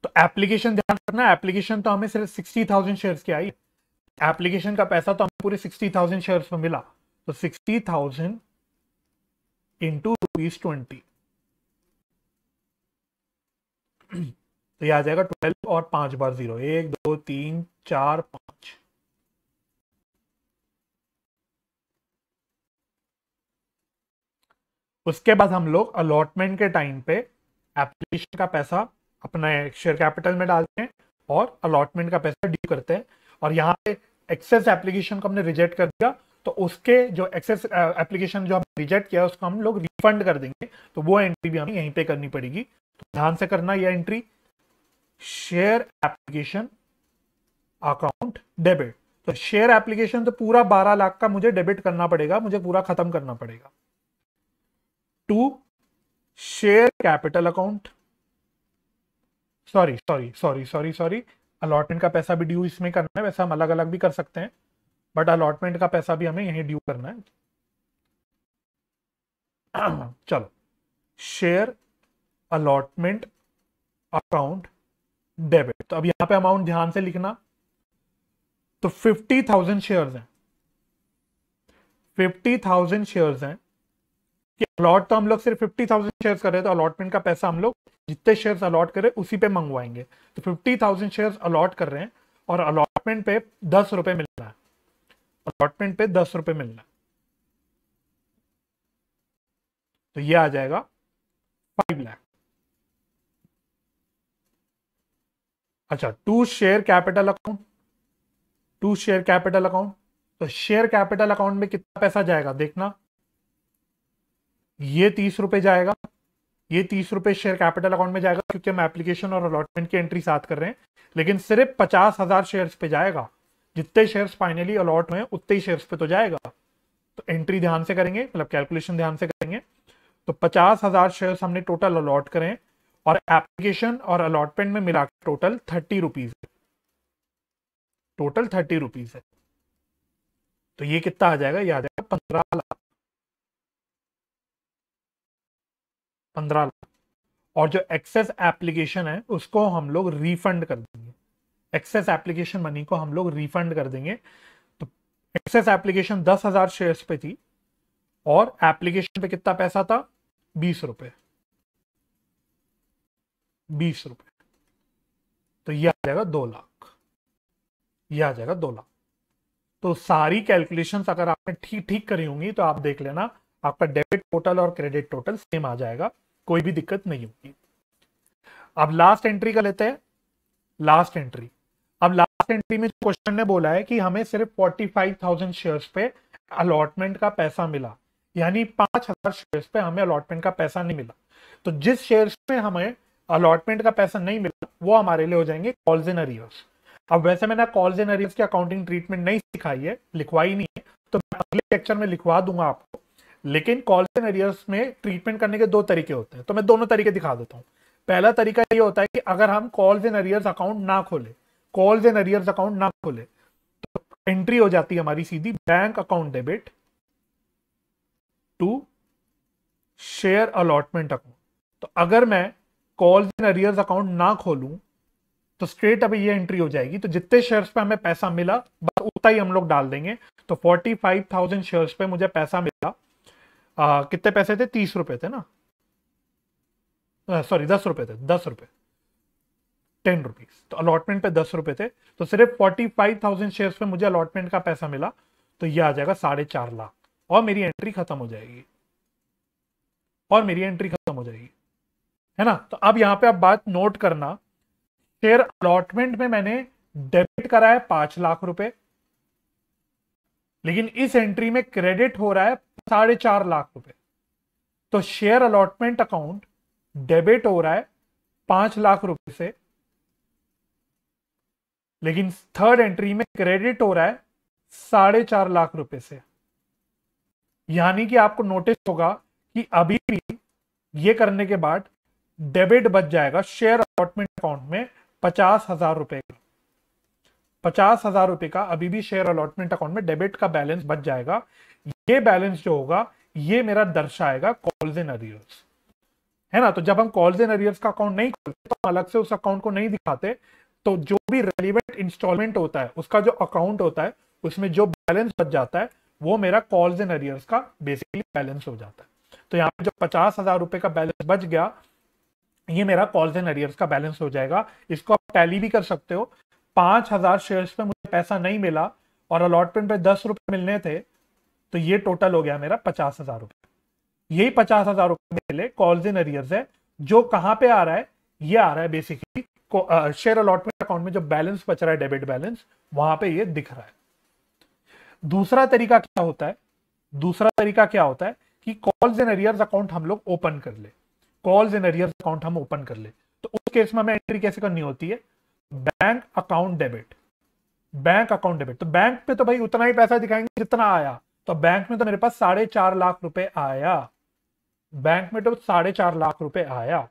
तो एप्लीकेशन ध्यान रखना, एप्लीकेशन तो हमें सिर्फ 60,000 शेयर्स की आई, एप्लीकेशन का पैसा तो हमें पूरे 60,000 शेयर्स में मिला। तो 60,000 इंटू ₹20। तो ये आ जाएगा 12 और 5 बार 0, 1 2 3 4 5। उसके बाद हम लोग अलॉटमेंट के टाइम पे एप्लीकेशन का पैसा अपना शेयर कैपिटल में डालते हैं और अलॉटमेंट का पैसा ड्यू करते हैं। और यहाँ पे एक्सेस एप्लीकेशन को हमने रिजेक्ट कर दिया, तो उसके जो एक्सेस एप्लीकेशन जो हमने रिजेक्ट किया उसको हम लोग रिफंड कर देंगे। तो वो एंट्री भी हमें यहीं पे करनी पड़ेगी। तो ध्यान से करना ये entry, share application account debit. तो शेयर एप्लीकेशन तो पूरा 12 लाख का मुझे डेबिट करना पड़ेगा, मुझे पूरा खत्म करना पड़ेगा। To share capital account, sorry, allotment का पैसा भी ड्यू इसमें करना है। वैसे हम अलग अलग भी कर सकते हैं, बट अलॉटमेंट का पैसा भी हमें यहीं ड्यू करना है। चलो, शेयर अलॉटमेंट अकाउंट डेबिट। तो अब यहां पे अमाउंट ध्यान से लिखना। तो 50,000 शेयर्स हैं, 50,000 शेयर्स हैं कि अलॉट तो हम लोग सिर्फ 50,000 शेयर्स कर रहे हैं, तो अलॉटमेंट का पैसा हम लोग जितने शेयर्स अलॉट करें उसी पे मंगवाएंगे। तो 50,000 शेयर्स अलॉट कर रहे हैं और अलॉटमेंट पे 10 रुपए मिल रहा है, अलॉटमेंट पे 10 रुपए मिल रहा है। तो ये आ जाएगा 5 लाख। अच्छा, to share capital account, to share capital account. तो शेयर कैपिटल अकाउंट में कितना पैसा जाएगा देखना, ये 30 रुपए जाएगा, ये 30 रुपए शेयर कैपिटल अकाउंट में जाएगा, क्योंकि हम एप्लीकेशन और अलॉटमेंट की एंट्री साथ कर रहे हैं। लेकिन सिर्फ 50,000 शेयर्स पे जाएगा, जितने शेयर्स फाइनली अलॉट हुए उतने ही शेयर्स पे तो जाएगा। तो एंट्री ध्यान से करेंगे, मतलब कैलकुलेशन ध्यान से करेंगे। तो 50,000 शेयर्स हमने टोटल अलॉट करें और एप्लीकेशन और अलॉटमेंट में मिला टोटल 30 रुपीज है, टोटल 30 रुपीज है। तो ये कितना आ जाएगा, ये आ जाएगा 15 लाख, 15 लाख। और जो एक्सेस एप्लीकेशन है उसको हम लोग रिफंड कर देंगे, एक्सेस एप्लीकेशन मनी को हम लोग रिफंड कर देंगे। तो एक्सेस एप्लीकेशन 10,000 शेयर्स पे थी और एप्लीकेशन पे कितना पैसा था, 20 रुपए, 20 रुपए। तो ये आ जाएगा 2 लाख, ये आ जाएगा 2 लाख। तो सारी कैलकुलेशंस अगर आपने ठीक ठीक करी होंगी तो आप देख लेना आपका डेबिट टोटल और क्रेडिट टोटल सेम आ जाएगा, कोई भी दिक्कत नहीं होगी। अब लास्ट एंट्री का लेते हैं, लास्ट एंट्री। अब लास्ट एंट्री में क्वेश्चन ने बोला है कि हमें सिर्फ 45,000 शेयर्स पे अलॉटमेंट का पैसा मिला, यानी 5,000 शेयर्स पे हमें अलॉटमेंट का पैसा नहीं मिला। तो जिस शेयर्स पे हमें अलॉटमेंट का पैसा नहीं मिला वो हमारे लिए हो जाएंगे कॉल्स इन अरियर्स। अब वैसे मैंने कॉल्स इन अरियर्स की अकाउंटिंग ट्रीटमेंट नहीं सिखाई है, लिखवाई नहीं है, तो मैं अगले लेक्चर में लिखवा दूंगा आपको। लेकिन कॉल्स इन अरियर्स में ट्रीटमेंट करने के 2 तरीके होते हैं, तो मैं दोनों तरीके दिखा देता हूं। पहला तरीका ये होता है कि अगर हम कॉल्स इन अरियर्स अकाउंट ना खोले, कॉल्स इन अरियर्स अकाउंट ना खोले, तो एंट्री हो जाती है हमारी सीधी bank account debit to share allotment account. तो अगर मैं कॉल्स इन अरियर्स अकाउंट ना खोलूं तो स्ट्रेट अभी ये एंट्री हो जाएगी। तो जितने शेयर्स पे हमें पैसा मिला बस उतना ही हम लोग डाल देंगे। तो 45,000 शेयर्स पे मुझे पैसा मिला, कितने पैसे थे, 30 रुपए थे ना, सॉरी 10 रुपए थे, 10 रुपए, 10 रुपीज। तो अलॉटमेंट पे 10 रुपए थे, तो सिर्फ 45,000 शेयर्स पे मुझे अलॉटमेंट का पैसा मिला। तो ये आ जाएगा 4.5 लाख और मेरी एंट्री खत्म हो जाएगी, और मेरी एंट्री खत्म हो जाएगी, है ना। तो अब यहां पे आप बात नोट करना, शेयर अलॉटमेंट में मैंने डेबिट करा है 5 लाख रुपए, लेकिन इस एंट्री में क्रेडिट हो रहा है 4.5 लाख रुपए। तो शेयर अलॉटमेंट अकाउंट डेबिट हो रहा है 5 लाख रुपए से, लेकिन थर्ड एंट्री में क्रेडिट हो रहा है 4.5 लाख रुपए से। यानी कि आपको नोटिस होगा कि अभी भी ये करने के बाद डेबिट बच जाएगा शेयर अलॉटमेंट अकाउंट में 50,000 रुपए का, 50,000 रुपए का अभी भी शेयर अलॉटमेंट अकाउंट में डेबिट का बैलेंस बच जाएगा। ये बैलेंस जो होगा ये मेरा दर्शाएगा कॉल्स इन अरियर्स, है ना। तो जब हम कॉल्स इन अरियर्स का अकाउंट नहीं खोलते तो अलग से उस अकाउंट को नहीं दिखाते, तो जो भी रेलिवेंट इंस्टॉलमेंट होता है उसका जो अकाउंट होता है उसमें जो बैलेंस बच जाता है वो मेरा कॉल्स इन अरियर्स का बेसिकली बैलेंस हो जाता है। तो यहाँ पे जो 50,000 रुपए का बैलेंस बच गया ये मेरा कॉल्स इन अरियर्स का बैलेंस हो जाएगा। इसको आप टैली भी कर सकते हो। 5,000 शेयर्स पे मुझे पैसा नहीं मिला और अलॉटमेंट पे 10 रुपए मिलने थे, तो ये टोटल हो गया मेरा 50,000 रुपए। यही 50,000 रुपए मिले कॉल्स इन अरियर्स है, जो कहां पे आ रहा है, ये आ रहा है बेसिकली शेयर अलॉटमेंट अकाउंट में जो बैलेंस बच रहा है डेबिट बैलेंस, वहां पे ये दिख रहा है। दूसरा तरीका क्या होता है, दूसरा तरीका क्या होता है कि कॉल्स इन अरियर्स अकाउंट हम लोग ओपन कर ले, कॉल्स इन अरियर्स अकाउंट हम ओपन कर ले। तो उस केस में हमें एंट्री कैसे करनी होती है, bank account debit, bank account debit. तो बैंक पे तो भाई उतना ही पैसा दिखाएंगे जितना आया, तो बैंक में तो मेरे पास 4.5 लाख रुपए आया, बैंक में तो 4.5 लाख रुपए आया।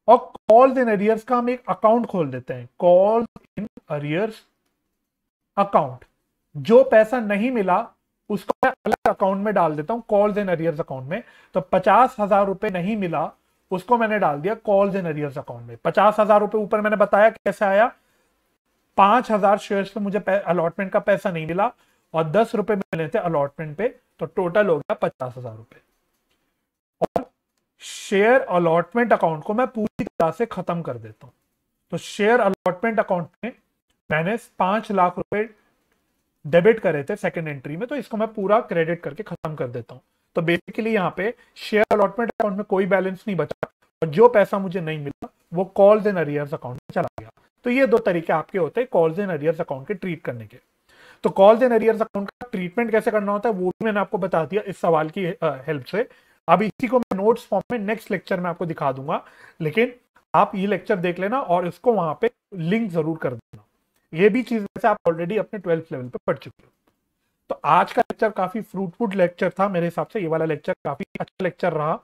और कॉल्स इन अरियर्स का हम एक अकाउंट खोल देते हैं, कॉल्स इन अरियर्स अकाउंट। जो पैसा नहीं मिला उसको मैं अलग अकाउंट में डाल देता हूं, कॉल्स इन अरियर्स अकाउंट में। तो 50,000 रुपए नहीं मिला उसको मैंने डाल दिया कॉल्स इन अरियर्स अकाउंट में। 50,000 रुपए ऊपर मैंने बताया कैसे आया, 5,000 शेयर्स पे मुझे अलॉटमेंट का पैसा नहीं मिला और 10 रुपए मिले थे अलॉटमेंट पे, तो टोटल हो गया 50,000 रुपए। और शेयर अलॉटमेंट अकाउंट को मैं पूरी तरह से खत्म कर देता हूं। तो शेयर अलॉटमेंट अकाउंट में मैंने 5 लाख रुपए डेबिट करे थे सेकंड एंट्री में, तो इसको मैं पूरा क्रेडिट करके खत्म कर देता हूं। तो बेसिकली यहाँ पे शेयर अलॉटमेंट अकाउंट में कोई बैलेंस नहीं बचा और जो पैसा मुझे नहीं मिला वो कॉल्स इन अरियर्स अकाउंट में चला गया। तो ये 2 तरीके आपके होते हैं कॉल्स इन अरियर्स अकाउंट के ट्रीट करने के। तो कॉल्स इन अरियर्स अकाउंट का ट्रीटमेंट कैसे करना होता है वो भी मैंने आपको बता दिया इस सवाल की हेल्प से। अब इसी को मैं नोट्स फॉर्म में नेक्स्ट लेक्चर में आपको दिखा दूंगा, लेकिन आप ये लेक्चर देख लेना और इसको वहां पे लिंक जरूर कर देना। ये भी चीज वैसे आप ऑलरेडी अपने 12th लेवल पे पढ़ चुके हो। तो आज का लेक्चर काफी फ्रूटफुल लेक्चर था मेरे हिसाब से, ये वाला लेक्चर काफी अच्छा लेक्चर रहा।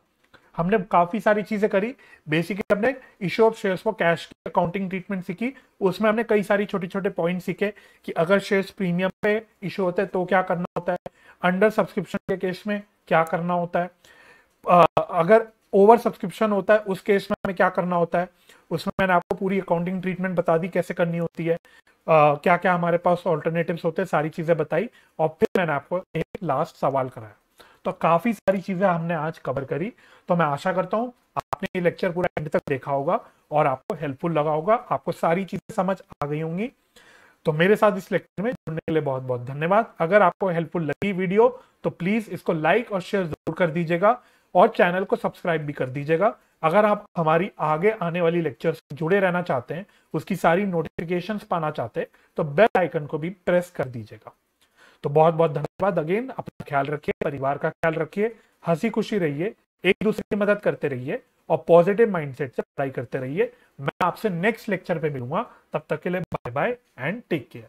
हमने काफी सारी चीजें करी, बेसिकली हमने issue of shares for cash की अकाउंटिंग ट्रीटमेंट सीखी, उसमें हमने कई सारी छोटे छोटे पॉइंट सीखे कि अगर शेयर्स प्रीमियम पे इश्यू होते हैं तो क्या करना होता है, अंडर सब्सक्रिप्शन के केस में क्या करना होता है, अगर ओवर सब्सक्रिप्शन होता है उस केस में हमें क्या करना होता है, उसमें मैंने आपको पूरी अकाउंटिंग ट्रीटमेंट बता दी कैसे करनी होती है, क्या क्या हमारे पास ऑल्टरनेटिव्स होते हैं, सारी चीजें बताई, और फिर मैंने आपको एक लास्ट सवाल कराया। तो काफी सारी चीजें हमने आज कवर करी। तो मैं आशा करता हूँ आपने ये लेक्चर पूरा एंड तक देखा होगा और आपको हेल्पफुल लगा होगा, आपको सारी चीजें समझ आ गई होंगी। तो मेरे साथ इस लेक्चर में जुड़ने के लिए बहुत बहुत धन्यवाद। अगर आपको हेल्पफुल लगी वीडियो तो प्लीज इसको लाइक और शेयर जरूर कर दीजिएगा और चैनल को सब्सक्राइब भी कर दीजिएगा। अगर आप हमारी आगे आने वाली लेक्चर से जुड़े रहना चाहते हैं, उसकी सारी नोटिफिकेशंस पाना चाहते हैं, तो बेल आइकन को भी प्रेस कर दीजिएगा। तो बहुत बहुत धन्यवाद अगेन। अपना ख्याल रखिए, परिवार का ख्याल रखिए, हंसी खुशी रहिए, एक दूसरे की मदद करते रहिए और पॉजिटिव माइंडसेट से पढ़ाई करते रहिए। मैं आपसे नेक्स्ट लेक्चर पे मिलूंगा, तब तक के लिए bye bye and take care.